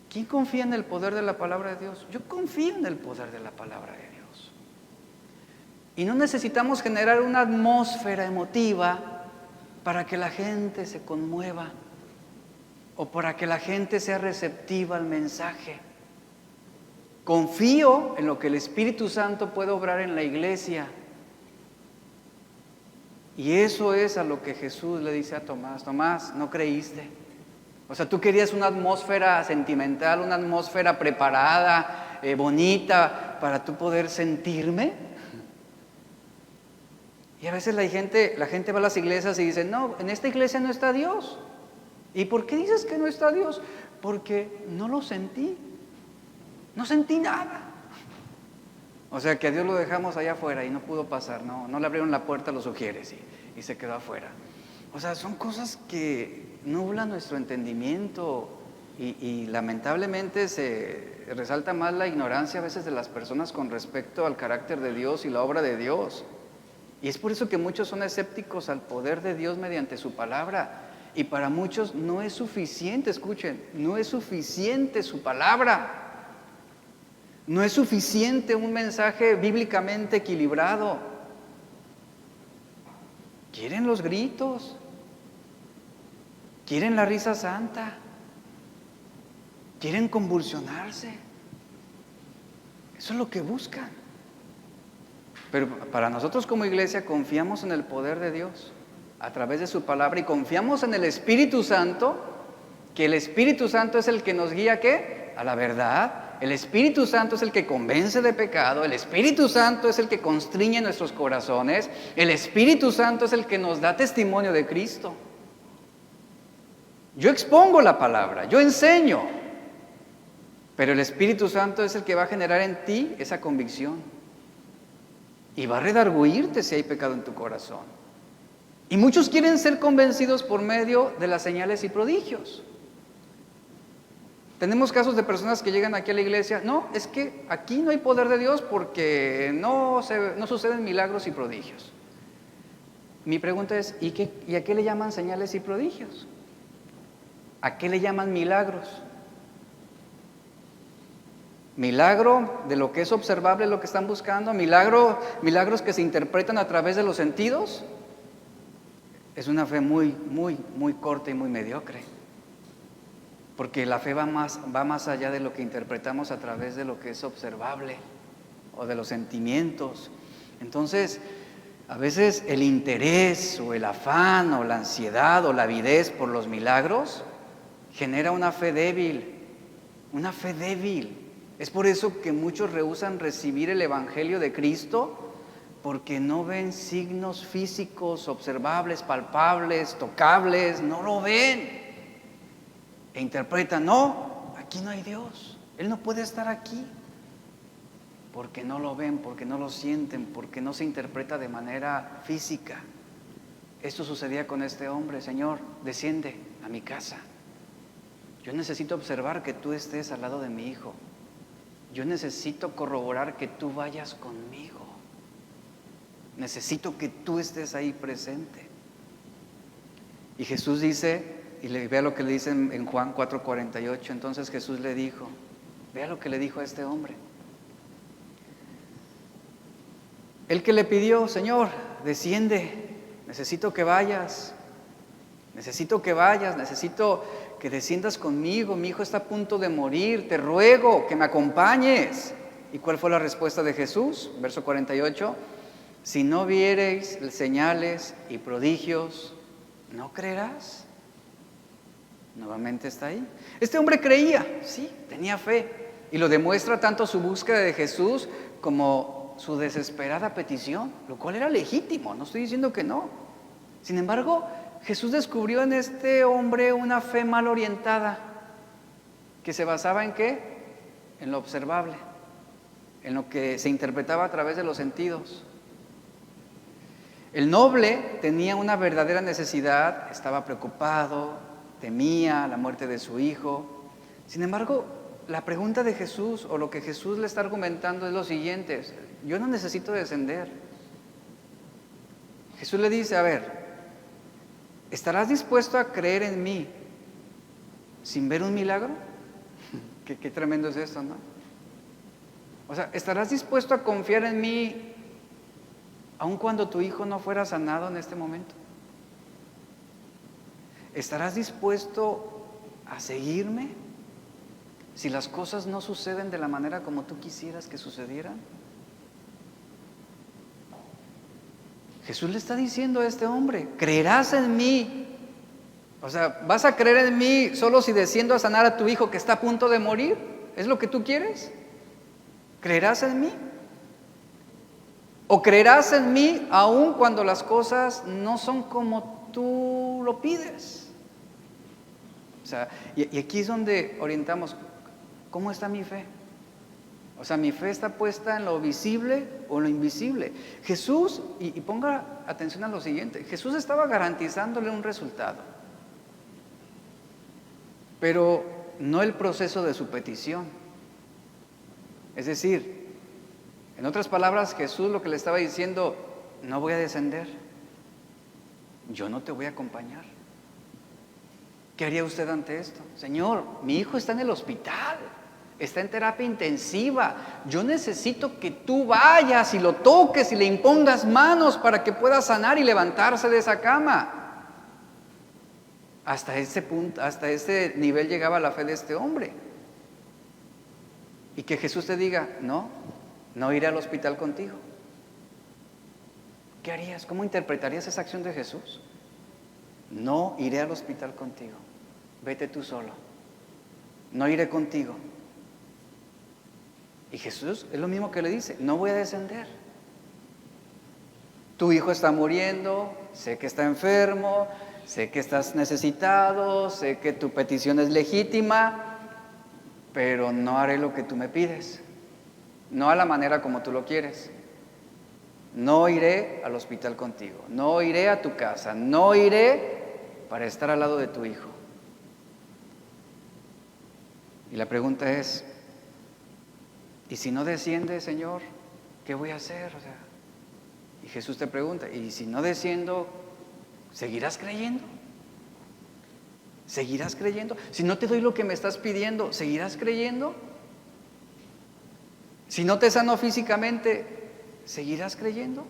¿quién confía en el poder de la palabra de Dios? Yo confío en el poder de la palabra de Dios. Y no necesitamos generar una atmósfera emotiva para que la gente se conmueva o para que la gente sea receptiva al mensaje. Confío en lo que el Espíritu Santo puede obrar en la iglesia. Y eso es a lo que Jesús le dice a Tomás: Tomás, no creíste. O sea, tú querías una atmósfera sentimental, una atmósfera preparada, bonita, para tú poder sentirme. Y a veces la gente va a las iglesias y dice: no, en esta iglesia no está Dios. ¿Y por qué dices que no está Dios? Porque no lo sentí. No sentí nada. O sea, que a Dios lo dejamos allá afuera y no pudo pasar. No le abrieron la puerta a los ujieres y se quedó afuera. O sea, son cosas que nublan nuestro entendimiento y lamentablemente se resalta más la ignorancia a veces de las personas con respecto al carácter de Dios y la obra de Dios. Y es por eso que muchos son escépticos al poder de Dios mediante su palabra. Y para muchos no es suficiente, escuchen, no es suficiente su palabra. No es suficiente un mensaje bíblicamente equilibrado. Quieren los gritos, quieren la risa santa, quieren convulsionarse. Eso es lo que buscan. Pero para nosotros como iglesia confiamos en el poder de Dios a través de su palabra y confiamos en el Espíritu Santo, que el Espíritu Santo es el que nos guía, ¿qué? A la verdad. El Espíritu Santo es el que convence de pecado, el Espíritu Santo es el que constriñe nuestros corazones, el Espíritu Santo es el que nos da testimonio de Cristo. Yo expongo la palabra, yo enseño, pero el Espíritu Santo es el que va a generar en ti esa convicción y va a redarguirte si hay pecado en tu corazón. Y muchos quieren ser convencidos por medio de las señales y prodigios. Tenemos casos de personas que llegan aquí a la iglesia: no, es que aquí no hay poder de Dios porque no suceden milagros y prodigios. Mi pregunta es: ¿y a qué le llaman señales y prodigios? ¿A qué le llaman milagros? ¿Milagro de lo que es observable, lo que están buscando? ¿Milagros que se interpretan a través de los sentidos? Es una fe muy, muy, muy corta y muy mediocre. Porque la fe va más allá de lo que interpretamos a través de lo que es observable o de los sentimientos. Entonces, a veces el interés o el afán o la ansiedad o la avidez por los milagros genera una fe débil, una fe débil. Es por eso que muchos rehúsan recibir el Evangelio de Cristo, porque no ven signos físicos, observables, palpables, tocables, no lo ven. E interpretan: no, aquí no hay Dios, Él no puede estar aquí, porque no lo ven, porque no lo sienten, porque no se interpreta de manera física. Esto sucedía con este hombre: Señor, desciende a mi casa. Yo necesito observar que tú estés al lado de mi hijo. Yo necesito corroborar que tú vayas conmigo. Necesito que tú estés ahí presente. Y Jesús dice, y vea lo que le dice en Juan 4:48. Entonces Jesús le dijo, vea lo que le dijo a este hombre. El que le pidió: Señor, desciende, necesito que vayas, necesito que desciendas conmigo, mi hijo está a punto de morir, te ruego que me acompañes. ¿Y cuál fue la respuesta de Jesús? Verso 48, si no viereis señales y prodigios, ¿no creerás? Nuevamente está ahí. Este hombre creía, sí, tenía fe, y lo demuestra tanto su búsqueda de Jesús como su desesperada petición, lo cual era legítimo, no estoy diciendo que no. Sin embargo, Jesús descubrió en este hombre una fe mal orientada, que se basaba ¿en qué? En lo observable, en lo que se interpretaba a través de los sentidos. El noble tenía una verdadera necesidad, estaba preocupado, temía la muerte de su hijo. Sin embargo, la pregunta de Jesús, o lo que Jesús le está argumentando, es lo siguiente: yo no necesito descender. Jesús le dice, a ver, ¿estarás dispuesto a creer en mí sin ver un milagro? Qué tremendo es esto, ¿no? O sea, ¿estarás dispuesto a confiar en mí aun cuando tu hijo no fuera sanado en este momento? ¿Estarás dispuesto a seguirme si las cosas no suceden de la manera como tú quisieras que sucedieran? Jesús le está diciendo a este hombre, ¿creerás en mí? O sea, ¿vas a creer en mí solo si desciendo a sanar a tu hijo que está a punto de morir? ¿Es lo que tú quieres? ¿Creerás en mí? ¿O creerás en mí aun cuando las cosas no son como tú lo pides? O sea, y aquí es donde orientamos, ¿cómo está mi fe? O sea, ¿mi fe está puesta en lo visible o en lo invisible? Jesús, y ponga atención a lo siguiente, Jesús estaba garantizándole un resultado, pero no el proceso de su petición. Es decir, en otras palabras, Jesús lo que le estaba diciendo, no voy a descender, yo no te voy a acompañar. ¿Qué haría usted ante esto? Señor, mi hijo está en el hospital, está en terapia intensiva, yo necesito que tú vayas y lo toques y le impongas manos para que pueda sanar y levantarse de esa cama. Hasta ese punto, hasta ese nivel llegaba la fe de este hombre. Y que Jesús te diga, no iré al hospital contigo. ¿Qué harías? ¿Cómo interpretarías esa acción de Jesús? No iré al hospital contigo, vete tú solo, no iré contigo. Y Jesús es lo mismo que le dice, no voy a descender. Tu hijo está muriendo, sé que está enfermo, sé que estás necesitado, sé que tu petición es legítima, pero no haré lo que tú me pides, no a la manera como tú lo quieres. No iré al hospital contigo, no iré a tu casa, no iré para estar al lado de tu hijo. Y la pregunta es, ¿y si no desciende, Señor, qué voy a hacer? O sea, y Jesús te pregunta, ¿y si no desciendo, seguirás creyendo? ¿Seguirás creyendo? Si no te doy lo que me estás pidiendo, ¿seguirás creyendo? Si no te sano físicamente, ¿seguirás creyendo?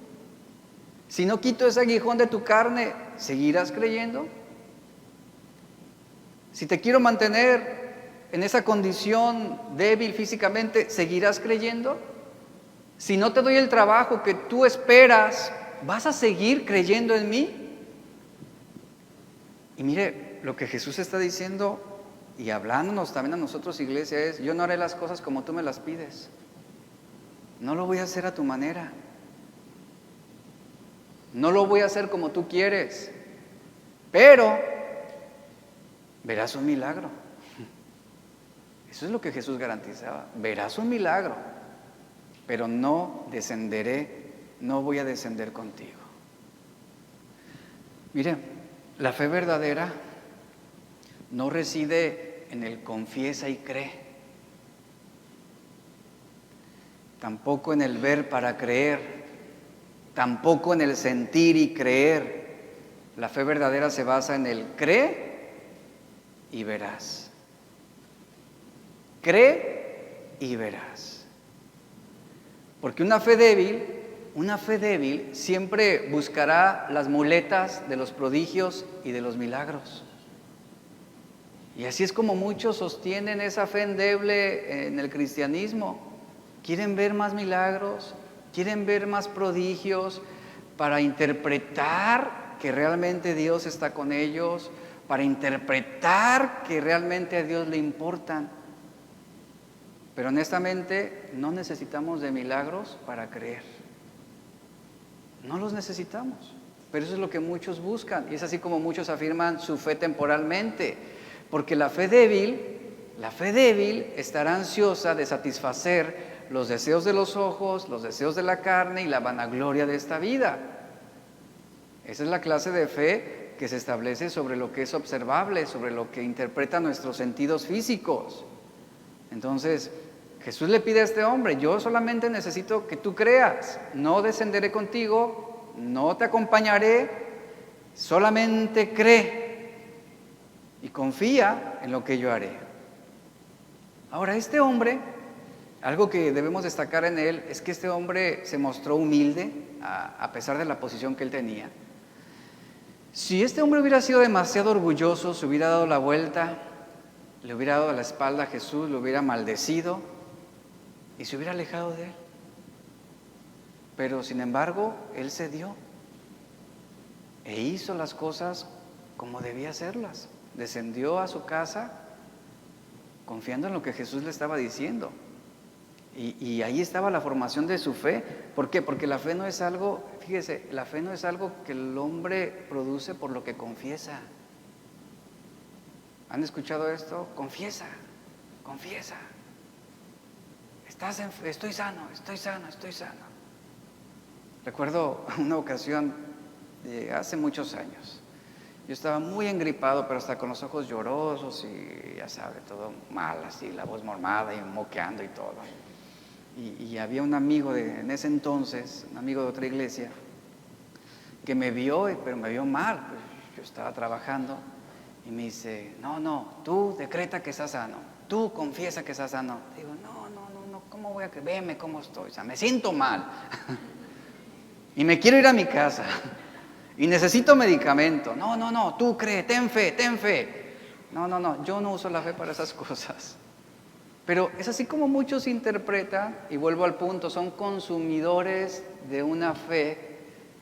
Si no quito ese aguijón de tu carne, ¿seguirás creyendo? Si te quiero mantener en esa condición débil físicamente, ¿seguirás creyendo? Si no te doy el trabajo que tú esperas, ¿vas a seguir creyendo en mí? Y mire, lo que Jesús está diciendo y hablándonos también a nosotros, iglesia, es, yo no haré las cosas como tú me las pides. No lo voy a hacer a tu manera. No lo voy a hacer como tú quieres. Pero verás un milagro. Eso es lo que Jesús garantizaba. Verás un milagro, pero no descenderé, no voy a descender contigo. Mire, la fe verdadera no reside en el confiesa y cree, tampoco en el ver para creer, tampoco en el sentir y creer. La fe verdadera se basa en el cree y verás. Cree y verás. Porque una fe débil siempre buscará las muletas de los prodigios y de los milagros. Y así es como muchos sostienen esa fe endeble en el cristianismo. Quieren ver más milagros, quieren ver más prodigios para interpretar que realmente Dios está con ellos, para interpretar que realmente a Dios le importan. Pero honestamente no necesitamos de milagros para creer. No los necesitamos. Pero eso es lo que muchos buscan. Y es así como muchos afirman su fe temporalmente. Porque la fe débil estará ansiosa de satisfacer los deseos de los ojos, los deseos de la carne y la vanagloria de esta vida. Esa es la clase de fe que se establece sobre lo que es observable, sobre lo que interpreta nuestros sentidos físicos. Entonces, Jesús le pide a este hombre, yo solamente necesito que tú creas, no descenderé contigo, no te acompañaré, solamente cree y confía en lo que yo haré. Ahora, este hombre Algo que debemos destacar en él es que este hombre se mostró humilde a pesar de la posición que él tenía. Si este hombre hubiera sido demasiado orgulloso, se hubiera dado la vuelta, le hubiera dado la espalda a Jesús, lo hubiera maldecido y se hubiera alejado de él. Pero sin embargo, él cedió e hizo las cosas como debía hacerlas. Descendió a su casa confiando en lo que Jesús le estaba diciendo. Y ahí estaba la formación de su fe. ¿Por qué? Porque la fe no es algo, fíjese, la fe no es algo que el hombre produce por lo que confiesa. ¿Han escuchado esto? Confiesa, confiesa. Estoy sano, estoy sano, estoy sano. Recuerdo una ocasión, hace muchos años, yo estaba muy engripado, pero hasta con los ojos llorosos y ya sabe, todo mal, así, la voz mormada y moqueando y todo. Y había un amigo en ese entonces, un amigo de otra iglesia, que me vio, pero me vio mal. Pues yo estaba trabajando y me dice, no, tú decreta que estás sano, tú confiesa que estás sano. Digo, no, ¿cómo voy a creer? Veme cómo estoy, o sea, me siento mal y me quiero ir a mi casa y necesito medicamento. No, tú cree, ten fe. No, yo no uso la fe para esas cosas. Pero es así como muchos interpretan, y vuelvo al punto, son consumidores de una fe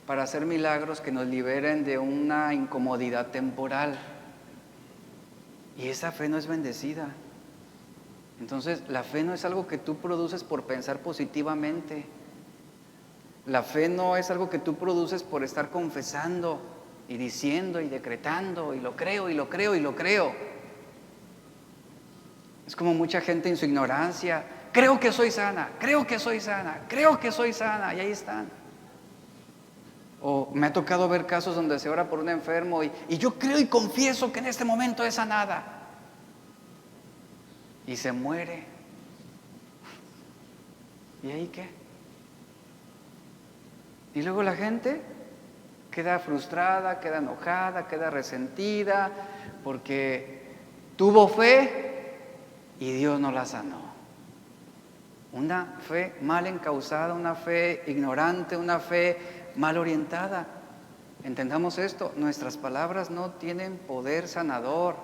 para hacer milagros que nos liberen de una incomodidad temporal. Y esa fe no es bendecida. Entonces, la fe no es algo que tú produces por pensar positivamente. La fe no es algo que tú produces por estar confesando y diciendo y decretando, y lo creo. Es como mucha gente en su ignorancia, creo que soy sana, y ahí están. O me ha tocado ver casos donde se ora por un enfermo y yo creo y confieso que en este momento es sanada. Y se muere. ¿Y ahí qué? Y luego la gente queda frustrada, queda enojada, queda resentida, porque tuvo fe y Dios no la sanó. Una fe mal encauzada, una fe ignorante, una fe mal orientada. Entendamos esto, nuestras palabras no tienen poder sanador.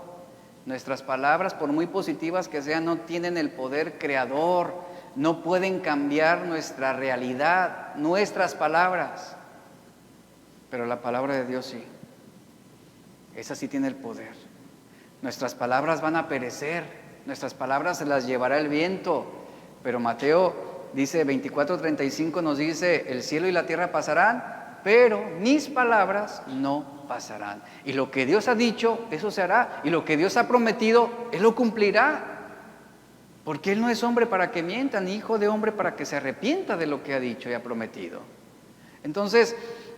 Nuestras palabras, por muy positivas que sean, no tienen el poder creador. No pueden cambiar nuestra realidad, nuestras palabras. Pero la palabra de Dios sí. Esa sí tiene el poder. Nuestras palabras van a perecer. Nuestras palabras se las llevará el viento, pero Mateo dice 24:35 nos dice, el cielo y la tierra pasarán, pero mis palabras no pasarán. Y lo que Dios ha dicho, eso se hará, y lo que Dios ha prometido, Él lo cumplirá. Porque Él no es hombre para que mienta, ni hijo de hombre para que se arrepienta de lo que ha dicho y ha prometido. Entonces,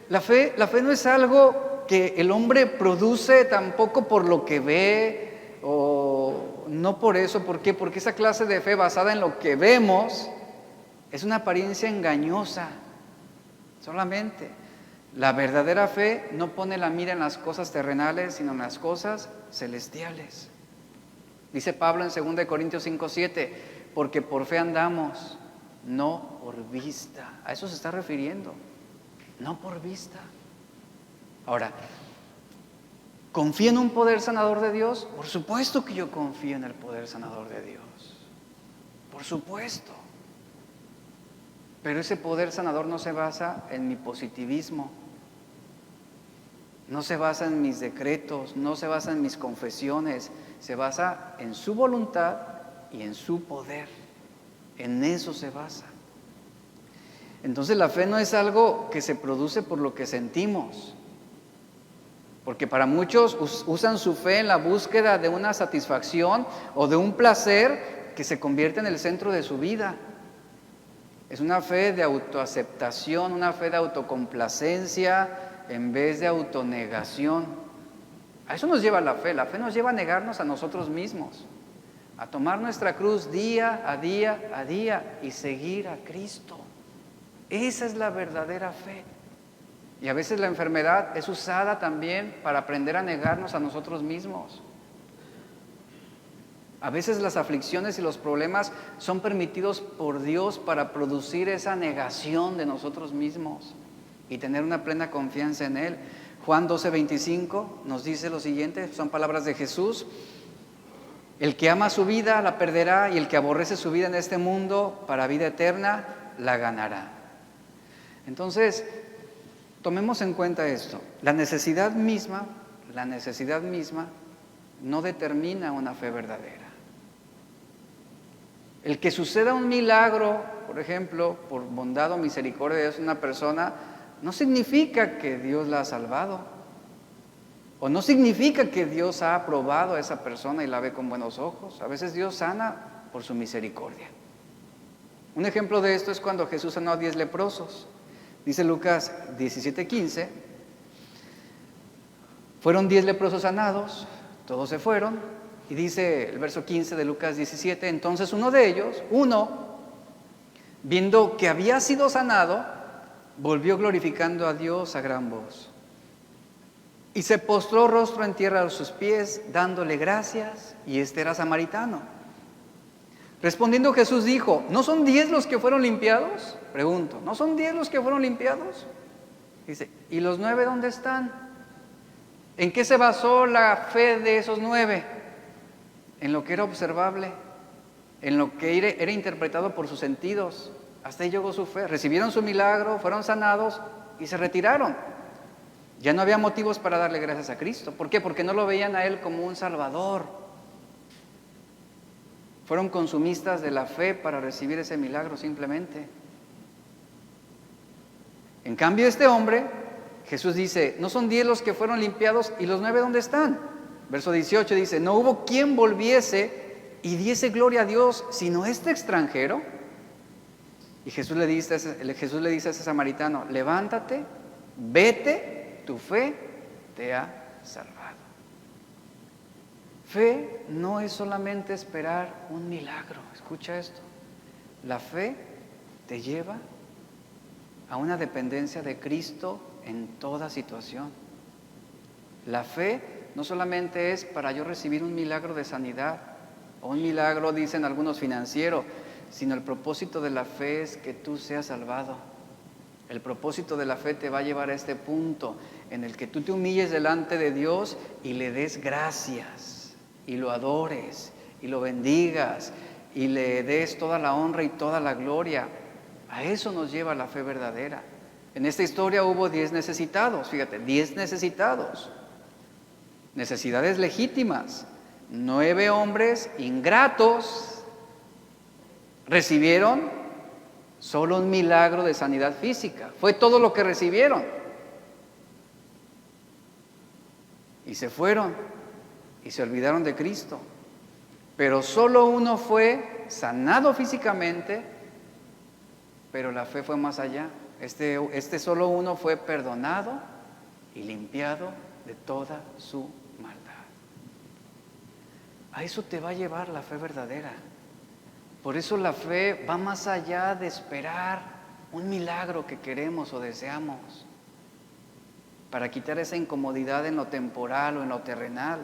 la fe no es algo que el hombre produce tampoco por lo que ve, o no por eso. ¿Por qué? Porque esa clase de fe basada en lo que vemos es una apariencia engañosa solamente. La verdadera fe no pone la mira en las cosas terrenales, sino en las cosas celestiales. Dice Pablo en 2 Corintios 5:7, porque por fe andamos, no por vista. A eso se está refiriendo, no por vista. Ahora, ¿confío en un poder sanador de Dios? Por supuesto que yo confío en el poder sanador de Dios. Por supuesto. Pero ese poder sanador no se basa en mi positivismo. No se basa en mis decretos, no se basa en mis confesiones. Se basa en su voluntad y en su poder. En eso se basa. Entonces la fe no es algo que se produce por lo que sentimos. Porque para muchos usan su fe en la búsqueda de una satisfacción o de un placer que se convierte en el centro de su vida. Es una fe de autoaceptación, una fe de autocomplacencia en vez de autonegación. A eso nos lleva la fe. La fe nos lleva a negarnos a nosotros mismos, a tomar nuestra cruz día a día y seguir a Cristo. Esa es la verdadera fe. Y a veces la enfermedad es usada también para aprender a negarnos a nosotros mismos. A veces las aflicciones y los problemas son permitidos por Dios para producir esa negación de nosotros mismos y tener una plena confianza en Él. Juan 12:25 nos dice lo siguiente, son palabras de Jesús: el que ama su vida la perderá, y el que aborrece su vida en este mundo para vida eterna la ganará. Entonces, tomemos en cuenta esto: la necesidad misma no determina una fe verdadera. El que suceda un milagro, por ejemplo, por bondad o misericordia de Dios en una persona, no significa que Dios la ha salvado. O no significa que Dios ha aprobado a esa persona y la ve con buenos ojos. A veces Dios sana por su misericordia. Un ejemplo de esto es cuando Jesús sanó a 10 leprosos. Dice Lucas 17:15, fueron 10 leprosos sanados, todos se fueron. Y dice el verso 15 de Lucas 17, entonces uno de ellos, viendo que había sido sanado, volvió glorificando a Dios a gran voz. Y se postró rostro en tierra a sus pies, dándole gracias, y este era samaritano. Respondiendo Jesús dijo, ¿no son 10 los que fueron limpiados? Pregunto, ¿no son 10 los que fueron limpiados? Dice, ¿y los 9 dónde están? ¿En qué se basó la fe de esos 9? En lo que era observable, en lo que era interpretado por sus sentidos. Hasta ahí llegó su fe. Recibieron su milagro, fueron sanados y se retiraron. Ya no había motivos para darle gracias a Cristo. ¿Por qué? Porque no lo veían a Él como un Salvador. Fueron consumistas de la fe para recibir ese milagro simplemente. En cambio, este hombre, Jesús dice, ¿no son 10 los que fueron limpiados y los 9 dónde están? Verso 18 dice, no hubo quien volviese y diese gloria a Dios, sino este extranjero. Y Jesús le dice a ese samaritano, levántate, vete, tu fe te ha salvado. Fe no es solamente esperar un milagro, escucha esto. La fe te lleva a una dependencia de Cristo en toda situación. La fe no solamente es para yo recibir un milagro de sanidad, o un milagro, dicen algunos, financiero, sino el propósito de la fe es que tú seas salvado. El propósito de la fe te va a llevar a este punto en el que tú te humilles delante de Dios y le des gracias, y lo adores, y lo bendigas, y le des toda la honra y toda la gloria. A eso nos lleva la fe verdadera. En esta historia hubo 10 necesitados, fíjate, 10 necesitados. Necesidades legítimas. 9 hombres ingratos recibieron solo un milagro de sanidad física. Fue todo lo que recibieron. Y se fueron y se olvidaron de Cristo. Pero solo uno fue sanado físicamente, pero la fe fue más allá. Este solo uno fue perdonado y limpiado de toda su maldad. A eso te va a llevar la fe verdadera. Por eso la fe va más allá de esperar un milagro que queremos o deseamos, para quitar esa incomodidad en lo temporal o en lo terrenal.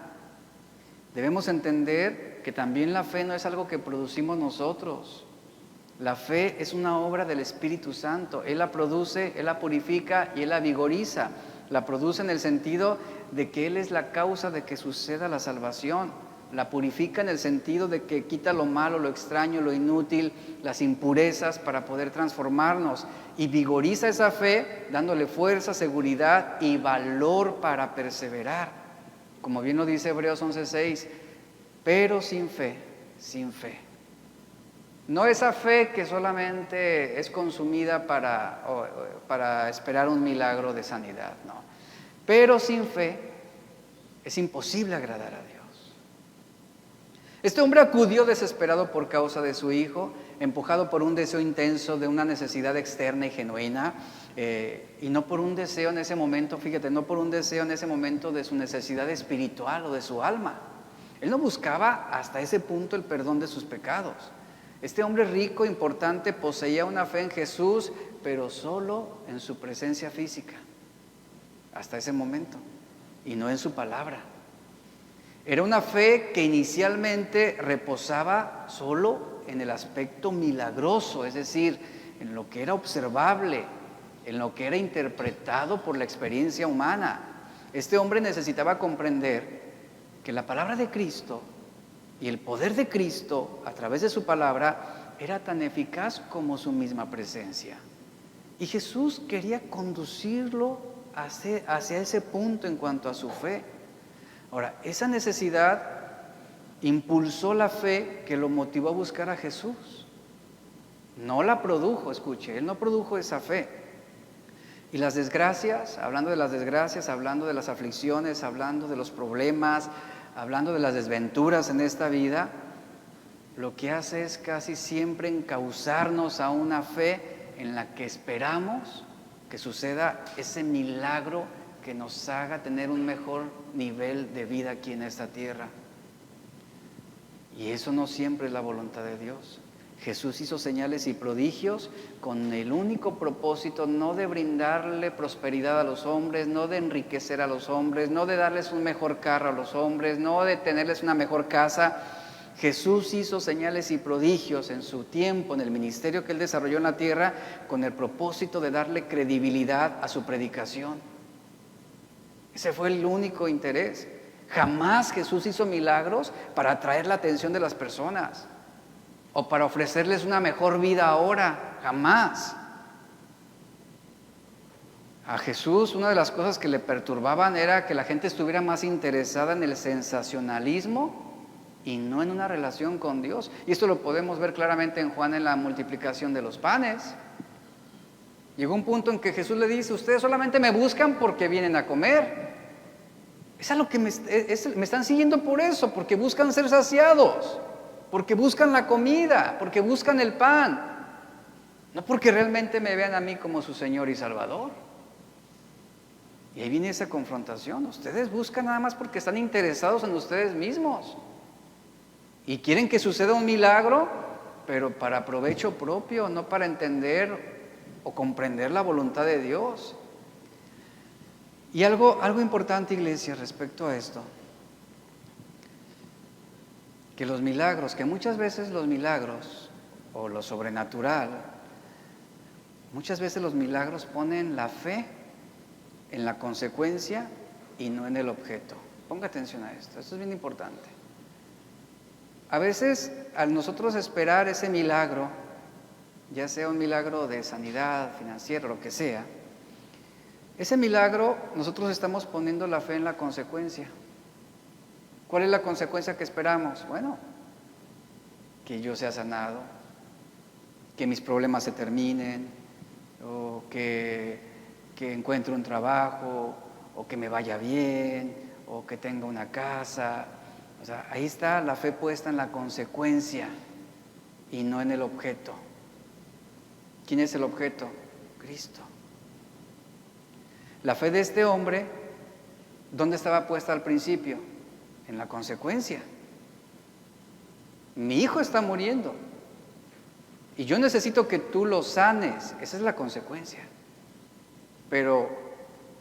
Debemos entender que también la fe no es algo que producimos nosotros. La fe es una obra del Espíritu Santo. Él la produce, Él la purifica y Él la vigoriza. La produce en el sentido de que Él es la causa de que suceda la salvación. La purifica en el sentido de que quita lo malo, lo extraño, lo inútil, las impurezas para poder transformarnos. Y vigoriza esa fe dándole fuerza, seguridad y valor para perseverar. Como bien lo dice Hebreos 11:6, pero sin fe. No esa fe que solamente es consumida para esperar un milagro de sanidad, no. Pero sin fe es imposible agradar a Dios. Este hombre acudió desesperado por causa de su hijo, empujado por un deseo intenso de una necesidad externa y genuina, y no por un deseo en ese momento, fíjate, no por un deseo en ese momento de su necesidad espiritual o de su alma. Él no buscaba hasta ese punto el perdón de sus pecados. Este hombre rico, importante, poseía una fe en Jesús, pero solo en su presencia física, hasta ese momento, y no en su palabra. Era una fe que inicialmente reposaba solo en el aspecto milagroso, es decir, en lo que era observable, en lo que era interpretado por la experiencia humana. Este hombre necesitaba comprender que la palabra de Cristo y el poder de Cristo a través de su palabra era tan eficaz como su misma presencia. Y Jesús quería conducirlo hacia ese punto en cuanto a su fe. Ahora, esa necesidad impulsó la fe que lo motivó a buscar a Jesús. No la produjo, escuche, él no produjo esa fe. Y las desgracias, hablando de las desgracias, hablando de las aflicciones, hablando de los problemas, hablando de las desventuras en esta vida, lo que hace es casi siempre encauzarnos a una fe en la que esperamos que suceda ese milagro que nos haga tener un mejor nivel de vida aquí en esta tierra. Y eso no siempre es la voluntad de Dios. Jesús hizo señales y prodigios con el único propósito no de brindarle prosperidad a los hombres, no de enriquecer a los hombres, no de darles un mejor carro a los hombres, no de tenerles una mejor casa. Jesús hizo señales y prodigios en su tiempo, en el ministerio que él desarrolló en la tierra, con el propósito de darle credibilidad a su predicación. Ese fue el único interés. Jamás Jesús hizo milagros para atraer la atención de las personas o para ofrecerles una mejor vida ahora. Jamás. A Jesús una de las cosas que le perturbaban era que la gente estuviera más interesada en el sensacionalismo y no en una relación con Dios. Y esto lo podemos ver claramente en Juan en la multiplicación de los panes. Llegó un punto en que Jesús le dice: ustedes solamente me buscan porque vienen a comer. Es a lo que me están siguiendo por eso, porque buscan ser saciados, porque buscan la comida, porque buscan el pan, no porque realmente me vean a mí como su Señor y Salvador. Y ahí viene esa confrontación. Ustedes buscan nada más porque están interesados en ustedes mismos y quieren que suceda un milagro, pero para provecho propio, no para entender o comprender la voluntad de Dios. Y algo importante, iglesia, respecto a esto, que los milagros, que muchas veces los milagros o lo sobrenatural, muchas veces los milagros ponen la fe en la consecuencia y no en el objeto. Ponga atención a esto es bien importante. A veces, al nosotros esperar ese milagro, ya sea un milagro de sanidad, financiero, lo que sea, ese milagro nosotros estamos poniendo la fe en la consecuencia. ¿Cuál es la consecuencia que esperamos? Bueno, que yo sea sanado, que mis problemas se terminen, o que encuentre un trabajo, o que me vaya bien, o que tenga una casa. O sea, ahí está la fe puesta en la consecuencia y no en el objeto. ¿Quién es el objeto? Cristo. La fe de este hombre, ¿dónde estaba puesta al principio? En la consecuencia. Mi hijo está muriendo y yo necesito que tú lo sanes. Esa es la consecuencia. Pero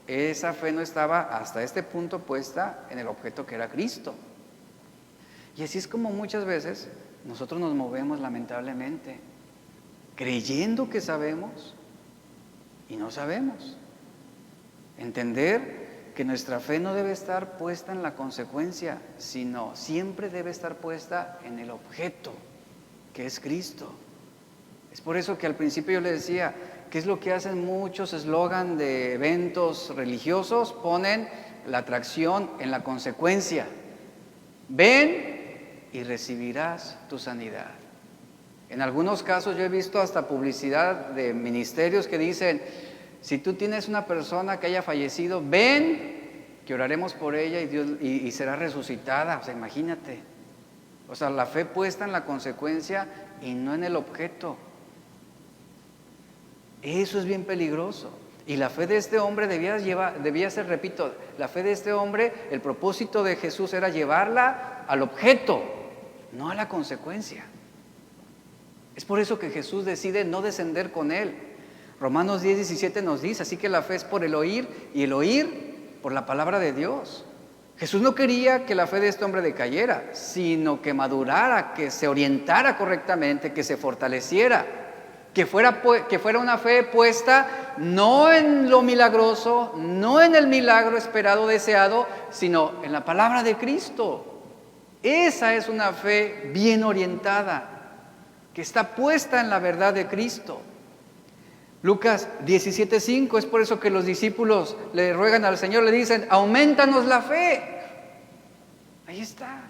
esa fe no estaba hasta este punto puesta en el objeto que era Cristo. Y así es como muchas veces nosotros nos movemos, lamentablemente, creyendo que sabemos y no sabemos. Entender que nuestra fe no debe estar puesta en la consecuencia, sino siempre debe estar puesta en el objeto, que es Cristo. Es por eso que al principio yo le decía, ¿qué es lo que hacen muchos eslogan de eventos religiosos? Ponen la atracción en la consecuencia. Ven y recibirás tu sanidad. En algunos casos yo he visto hasta publicidad de ministerios que dicen: si tú tienes una persona que haya fallecido, ven que oraremos por ella y será resucitada. O sea, imagínate. O sea, la fe puesta en la consecuencia y no en el objeto. Eso es bien peligroso. Y la fe de este hombre debía ser, repito, la fe de este hombre, el propósito de Jesús era llevarla al objeto, no a la consecuencia. Es por eso que Jesús decide no descender con él. Romanos 10:17 nos dice: así que la fe es por el oír y el oír por la palabra de Dios. Jesús no quería que la fe de este hombre decayera, sino que madurara, que se orientara correctamente, que se fortaleciera, que fuera una fe puesta no en lo milagroso, no en el milagro esperado, deseado, sino en la palabra de Cristo. Esa es una fe bien orientada, que está puesta en la verdad de Cristo. Lucas 17:5, es por eso que los discípulos le ruegan al Señor, le dicen, aumentanos la fe. Ahí está.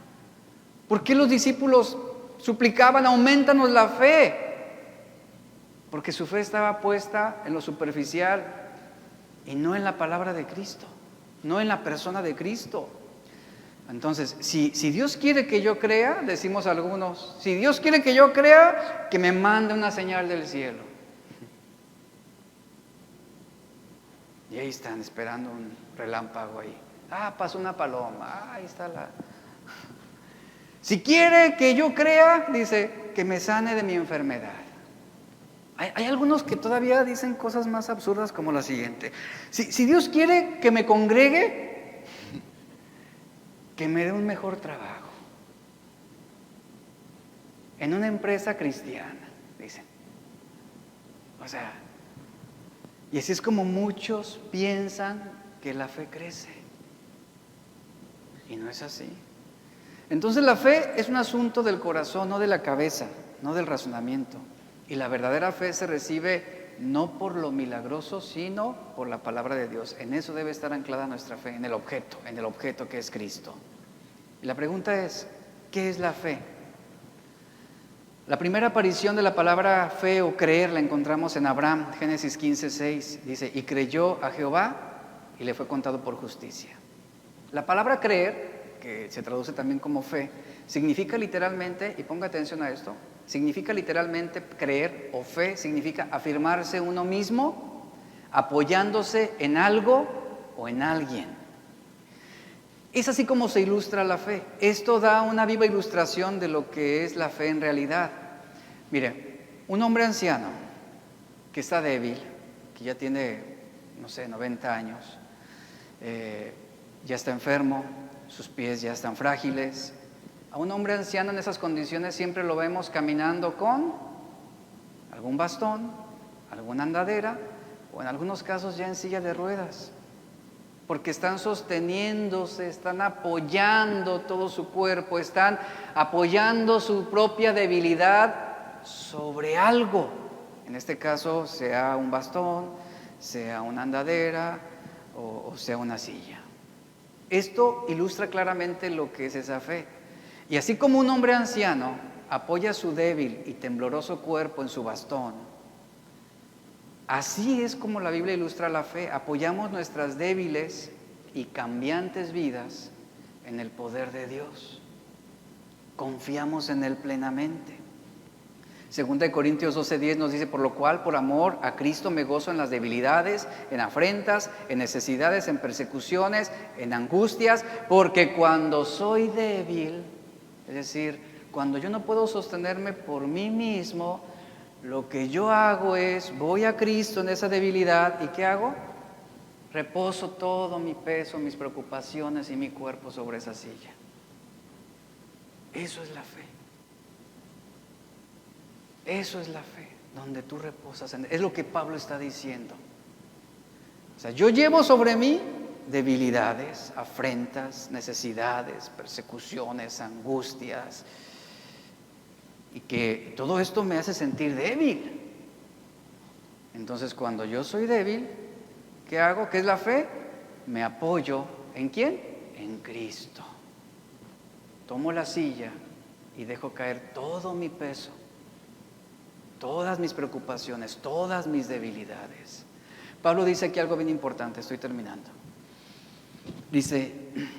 ¿Por qué los discípulos suplicaban, aumentanos la fe? Porque su fe estaba puesta en lo superficial y no en la palabra de Cristo, no en la persona de Cristo. Entonces, si Dios quiere que yo crea, decimos algunos, si Dios quiere que yo crea, que me mande una señal del cielo. Y ahí están esperando un relámpago ahí. Pasó una paloma. Ahí está la... Si quiere que yo crea, dice, que me sane de mi enfermedad. Hay algunos que todavía dicen cosas más absurdas como la siguiente. Si Dios quiere que me congregue, que me dé un mejor trabajo. En una empresa cristiana, dicen. O sea... Y así es como muchos piensan que la fe crece. Y no es así. Entonces la fe es un asunto del corazón, no de la cabeza, no del razonamiento. Y la verdadera fe se recibe no por lo milagroso, sino por la palabra de Dios. En eso debe estar anclada nuestra fe, en el objeto que es Cristo. Y la pregunta es, ¿qué es la fe? La primera aparición de la palabra fe o creer la encontramos en Abraham, Génesis 15:6. Dice, y creyó a Jehová y le fue contado por justicia. La palabra creer, que se traduce también como fe, significa literalmente, y ponga atención a esto, significa literalmente creer o fe, significa afirmarse uno mismo, apoyándose en algo o en alguien. Es así como se ilustra la fe. Esto da una viva ilustración de lo que es la fe en realidad. Mire, un hombre anciano que está débil, que ya tiene, 90 años, ya está enfermo, sus pies ya están frágiles. A un hombre anciano en esas condiciones siempre lo vemos caminando con algún bastón, alguna andadera, o en algunos casos ya en silla de ruedas. Porque están sosteniéndose, están apoyando todo su cuerpo, están apoyando su propia debilidad sobre algo. En este caso, sea un bastón, sea una andadera o sea una silla. Esto ilustra claramente lo que es esa fe. Y así como un hombre anciano apoya su débil y tembloroso cuerpo en su bastón, así es como la Biblia ilustra la fe. Apoyamos nuestras débiles y cambiantes vidas en el poder de Dios. Confiamos en Él plenamente. Segunda de Corintios 12:10 nos dice, por lo cual, por amor a Cristo me gozo en las debilidades, en afrentas, en necesidades, en persecuciones, en angustias, porque cuando soy débil, es decir, cuando yo no puedo sostenerme por mí mismo, lo que yo hago es, voy a Cristo en esa debilidad, ¿y qué hago? Reposo todo mi peso, mis preocupaciones y mi cuerpo sobre esa silla. Eso es la fe. Eso es la fe, donde tú reposas en él. Es lo que Pablo está diciendo. O sea, yo llevo sobre mí debilidades, afrentas, necesidades, persecuciones, angustias, y que todo esto me hace sentir débil. Entonces, cuando yo soy débil, ¿qué hago? ¿Qué es la fe? Me apoyo, ¿en quién? En Cristo. Tomo la silla y dejo caer todo mi peso, todas mis preocupaciones, todas mis debilidades. Pablo dice aquí algo bien importante, estoy terminando. Dice,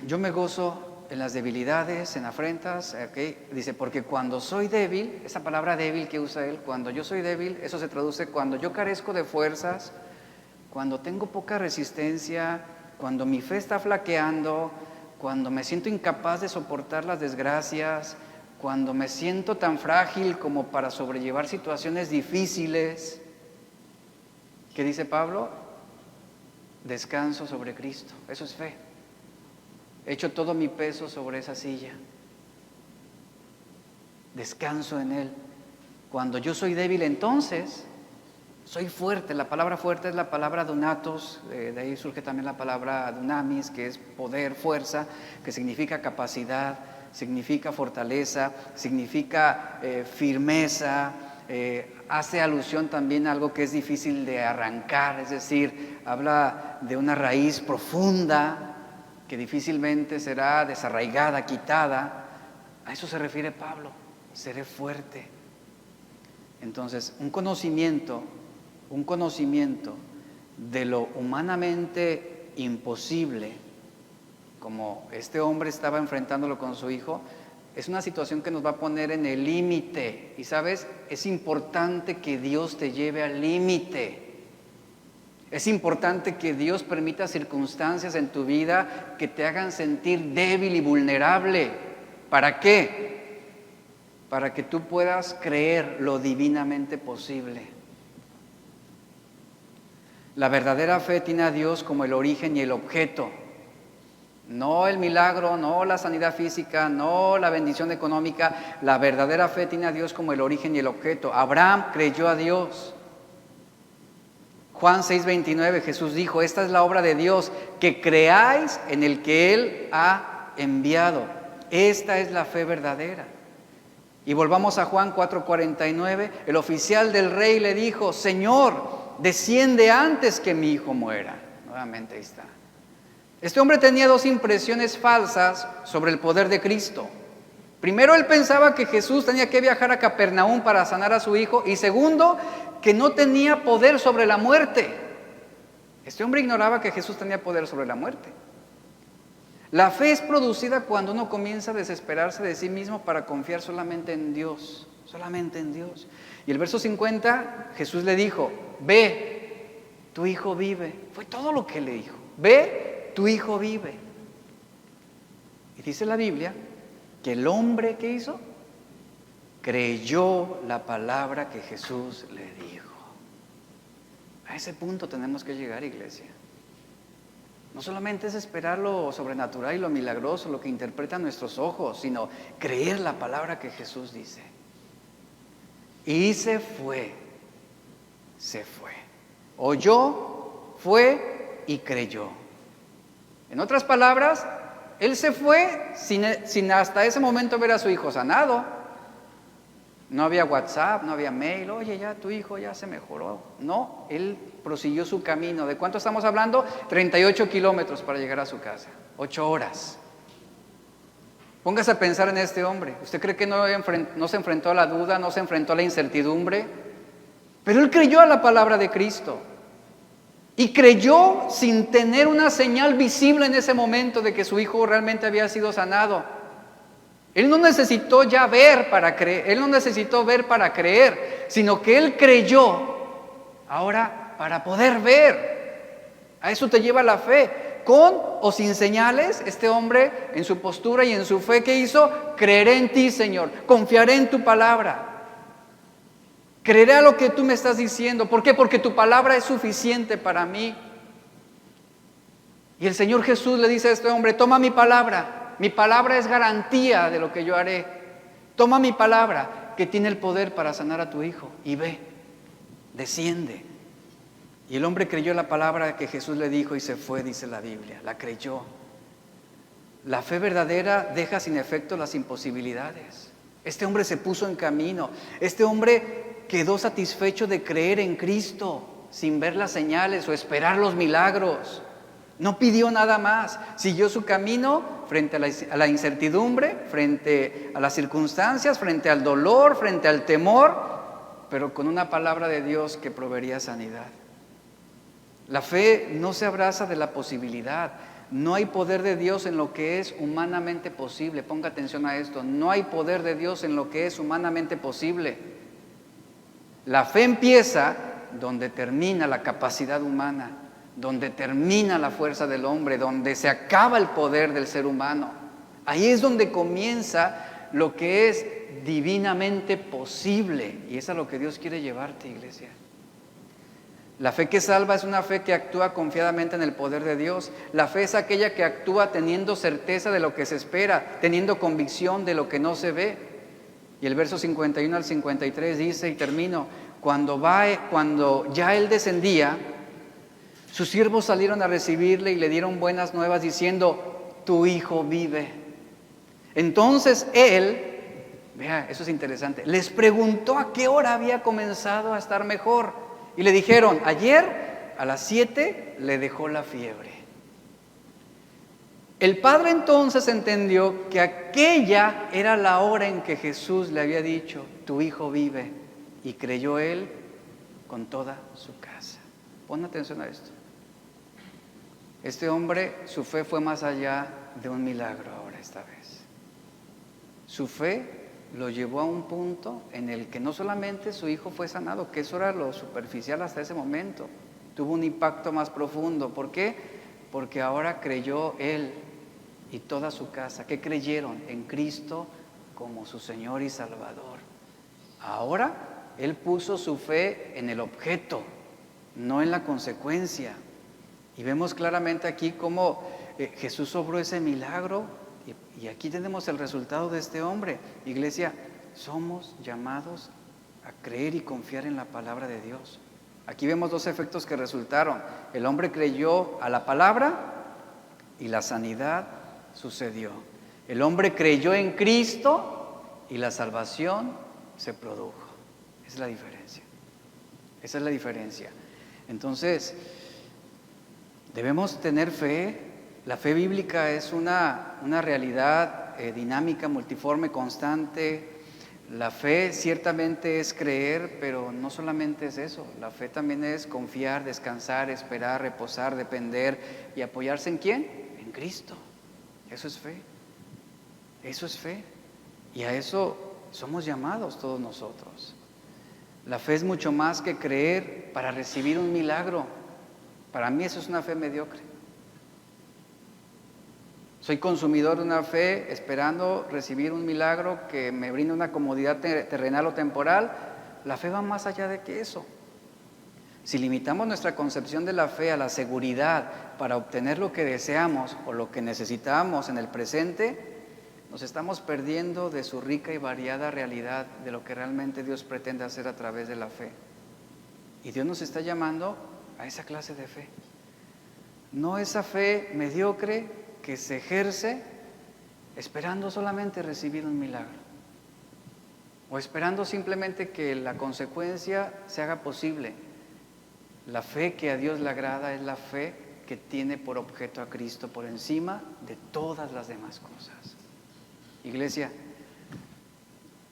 yo me gozo en las debilidades, en afrentas, ¿okay? Dice, porque cuando soy débil, esa palabra débil que usa él, cuando yo soy débil, eso se traduce cuando yo carezco de fuerzas, cuando tengo poca resistencia, cuando mi fe está flaqueando, cuando me siento incapaz de soportar las desgracias, cuando me siento tan frágil como para sobrellevar situaciones difíciles. ¿Qué dice Pablo? Descanso sobre Cristo. Eso es fe. Echo todo mi peso sobre esa silla. Descanso en Él. Cuando yo soy débil, entonces soy fuerte. La palabra fuerte es la palabra dunatos, de ahí surge también la palabra dunamis, que es poder, fuerza, que significa capacidad, significa fortaleza, significa firmeza, hace alusión también a algo que es difícil de arrancar, es decir, habla de una raíz profunda que difícilmente será desarraigada, quitada. A eso se refiere Pablo, seré fuerte. Entonces, un conocimiento de lo humanamente imposible, como este hombre estaba enfrentándolo con su hijo, es una situación que nos va a poner en el límite. Y sabes, es importante que Dios te lleve al límite. Es importante que Dios permita circunstancias en tu vida que te hagan sentir débil y vulnerable. ¿Para qué? Para que tú puedas creer lo divinamente posible. La verdadera fe tiene a Dios como el origen y el objeto. No el milagro, no la sanidad física, no la bendición económica. La verdadera fe tiene a Dios como el origen y el objeto. Abraham creyó a Dios. Juan 6:29, Jesús dijo, esta es la obra de Dios, que creáis en el que Él ha enviado. Esta es la fe verdadera. Y volvamos a Juan 4:49, el oficial del rey le dijo, Señor, desciende antes que mi hijo muera. Nuevamente ahí está. Este hombre tenía dos impresiones falsas sobre el poder de Cristo. Primero, él pensaba que Jesús tenía que viajar a Capernaum para sanar a su hijo. Y segundo, que no tenía poder sobre la muerte. Este hombre ignoraba que Jesús tenía poder sobre la muerte. La fe es producida cuando uno comienza a desesperarse de sí mismo para confiar solamente en Dios. Solamente en Dios. Y el verso 50, Jesús le dijo, ve, tu hijo vive. Fue todo lo que le dijo. Ve, tu hijo vive. Y dice la Biblia que el hombre, ¿qué hizo? Creyó la palabra que Jesús le dijo. A ese punto tenemos que llegar, iglesia. No solamente es esperar lo sobrenatural y lo milagroso, lo que interpretan nuestros ojos, sino creer la palabra que Jesús dice. Y se fue. Oyó, fue y creyó. En otras palabras, él se fue sin hasta ese momento ver a su hijo sanado. No había WhatsApp, no había mail, oye, ya tu hijo ya se mejoró. No, él prosiguió su camino. ¿De cuánto estamos hablando? 38 kilómetros para llegar a su casa, 8 horas. Póngase a pensar en este hombre. ¿Usted cree que no se enfrentó a la duda, no se enfrentó a la incertidumbre? Pero él creyó a la palabra de Cristo. Y creyó sin tener una señal visible en ese momento de que su hijo realmente había sido sanado. Él no necesitó ya ver para creer, él no necesitó ver para creer, sino que él creyó ahora para poder ver. A eso te lleva la fe. Con o sin señales, este hombre en su postura y en su fe, ¿qué hizo? Creeré en ti, Señor, confiaré en tu palabra. Creeré a lo que tú me estás diciendo. ¿Por qué? Porque tu palabra es suficiente para mí. Y el Señor Jesús le dice a este hombre, toma mi palabra. Mi palabra es garantía de lo que yo haré. Toma mi palabra que tiene el poder para sanar a tu hijo. Y ve, desciende. Y el hombre creyó la palabra que Jesús le dijo y se fue, dice la Biblia. La creyó. La fe verdadera deja sin efecto las imposibilidades. Este hombre se puso en camino. Este hombre quedó satisfecho de creer en Cristo sin ver las señales o esperar los milagros. No pidió nada más. Siguió su camino frente a la incertidumbre, frente a las circunstancias, frente al dolor, frente al temor, pero con una palabra de Dios que proveería sanidad. La fe no se abraza de la posibilidad. No hay poder de Dios en lo que es humanamente posible. Ponga atención a esto. No hay poder de Dios en lo que es humanamente posible. La fe empieza donde termina la capacidad humana, donde termina la fuerza del hombre, donde se acaba el poder del ser humano. Ahí es donde comienza lo que es divinamente posible. Y es a lo que Dios quiere llevarte, iglesia. La fe que salva es una fe que actúa confiadamente en el poder de Dios. La fe es aquella que actúa teniendo certeza de lo que se espera, teniendo convicción de lo que no se ve. Y el verso 51 al 53 dice, y termino, cuando ya él descendía, sus siervos salieron a recibirle y le dieron buenas nuevas diciendo, tu hijo vive. Entonces él, vea, eso es interesante, les preguntó a qué hora había comenzado a estar mejor. Y le dijeron, ayer a las 7 le dejó la fiebre. El padre entonces entendió que aquella era la hora en que Jesús le había dicho, tu hijo vive, y creyó él con toda su casa. Pon atención a esto. Este hombre, su fe fue más allá de un milagro ahora esta vez. Su fe lo llevó a un punto en el que no solamente su hijo fue sanado, que eso era lo superficial hasta ese momento, tuvo un impacto más profundo. ¿Por qué? Porque ahora creyó él y toda su casa. ¿Qué creyeron? En Cristo como su Señor y Salvador. Ahora él puso su fe en el objeto, no en la consecuencia. Y vemos claramente aquí cómo Jesús obró ese milagro. Y aquí tenemos el resultado de este hombre. Iglesia, somos llamados a creer y confiar en la palabra de Dios. Aquí vemos dos efectos que resultaron. El hombre creyó a la palabra y la sanidad sucedió. El hombre creyó en Cristo y la salvación se produjo. Esa es la diferencia. Esa es la diferencia. Entonces, debemos tener fe. La fe bíblica es una realidad dinámica, multiforme, constante. La fe ciertamente es creer, pero no solamente es eso. La fe también es confiar, descansar, esperar, reposar, depender y apoyarse ¿en quién? En Cristo. Eso es fe. Eso es fe. Y a eso somos llamados todos nosotros. La fe es mucho más que creer para recibir un milagro. Para mí eso es una fe mediocre. Soy consumidor de una fe esperando recibir un milagro que me brinda una comodidad terrenal o temporal. La fe va más allá de que eso. Si limitamos nuestra concepción de la fe a la seguridad para obtener lo que deseamos o lo que necesitamos en el presente, nos estamos perdiendo de su rica y variada realidad de lo que realmente Dios pretende hacer a través de la fe. Y Dios nos está llamando a esa clase de fe. No esa fe mediocre que se ejerce esperando solamente recibir un milagro o esperando simplemente que la consecuencia se haga posible. La fe que a Dios le agrada es la fe que tiene por objeto a Cristo por encima de todas las demás cosas. Iglesia,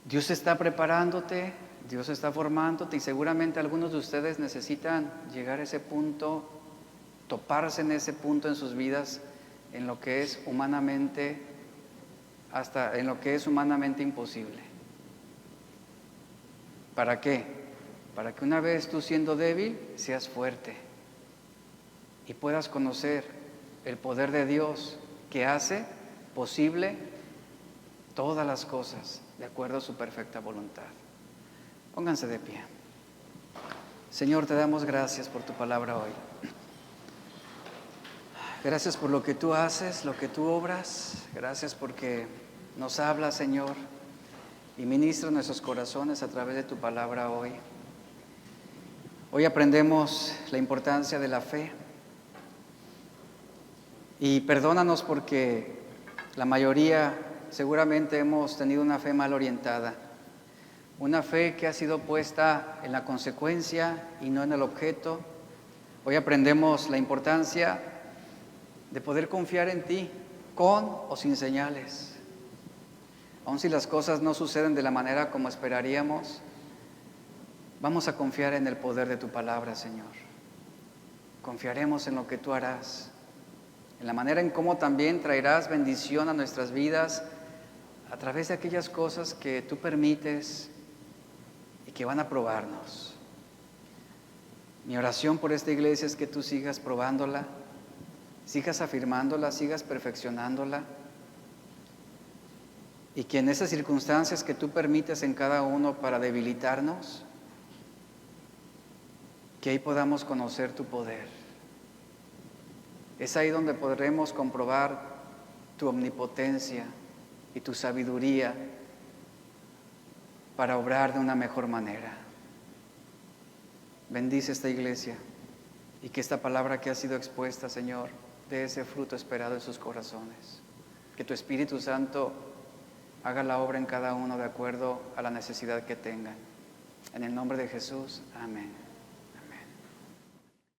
Dios está preparándote, Dios está formándote y seguramente algunos de ustedes necesitan llegar a ese punto, toparse en ese punto en sus vidas, en lo que es humanamente, hasta en lo que es humanamente imposible. ¿Para qué? Para que una vez tú siendo débil, seas fuerte y puedas conocer el poder de Dios que hace posible todas las cosas de acuerdo a su perfecta voluntad. Pónganse de pie. Señor, te damos gracias por tu palabra hoy. Gracias por lo que tú haces, lo que tú obras. Gracias porque nos hablas, Señor, y ministras nuestros corazones a través de tu palabra hoy. Hoy aprendemos la importancia de la fe. Y perdónanos porque la mayoría seguramente hemos tenido una fe mal orientada. Una fe que ha sido puesta en la consecuencia y no en el objeto. Hoy aprendemos la importancia de poder confiar en ti, con o sin señales. Aun si las cosas no suceden de la manera como esperaríamos, vamos a confiar en el poder de tu palabra, Señor. Confiaremos en lo que tú harás, en la manera en cómo también traerás bendición a nuestras vidas a través de aquellas cosas que tú permites y que van a probarnos. Mi oración por esta iglesia es que tú sigas probándola, sigas afirmándola, sigas perfeccionándola y que en esas circunstancias que tú permites en cada uno para debilitarnos, que ahí podamos conocer tu poder. Es ahí donde podremos comprobar tu omnipotencia y tu sabiduría para obrar de una mejor manera. Bendice esta iglesia y que esta palabra que ha sido expuesta, Señor, dé ese fruto esperado en sus corazones. Que tu Espíritu Santo haga la obra en cada uno de acuerdo a la necesidad que tengan. En el nombre de Jesús, amén.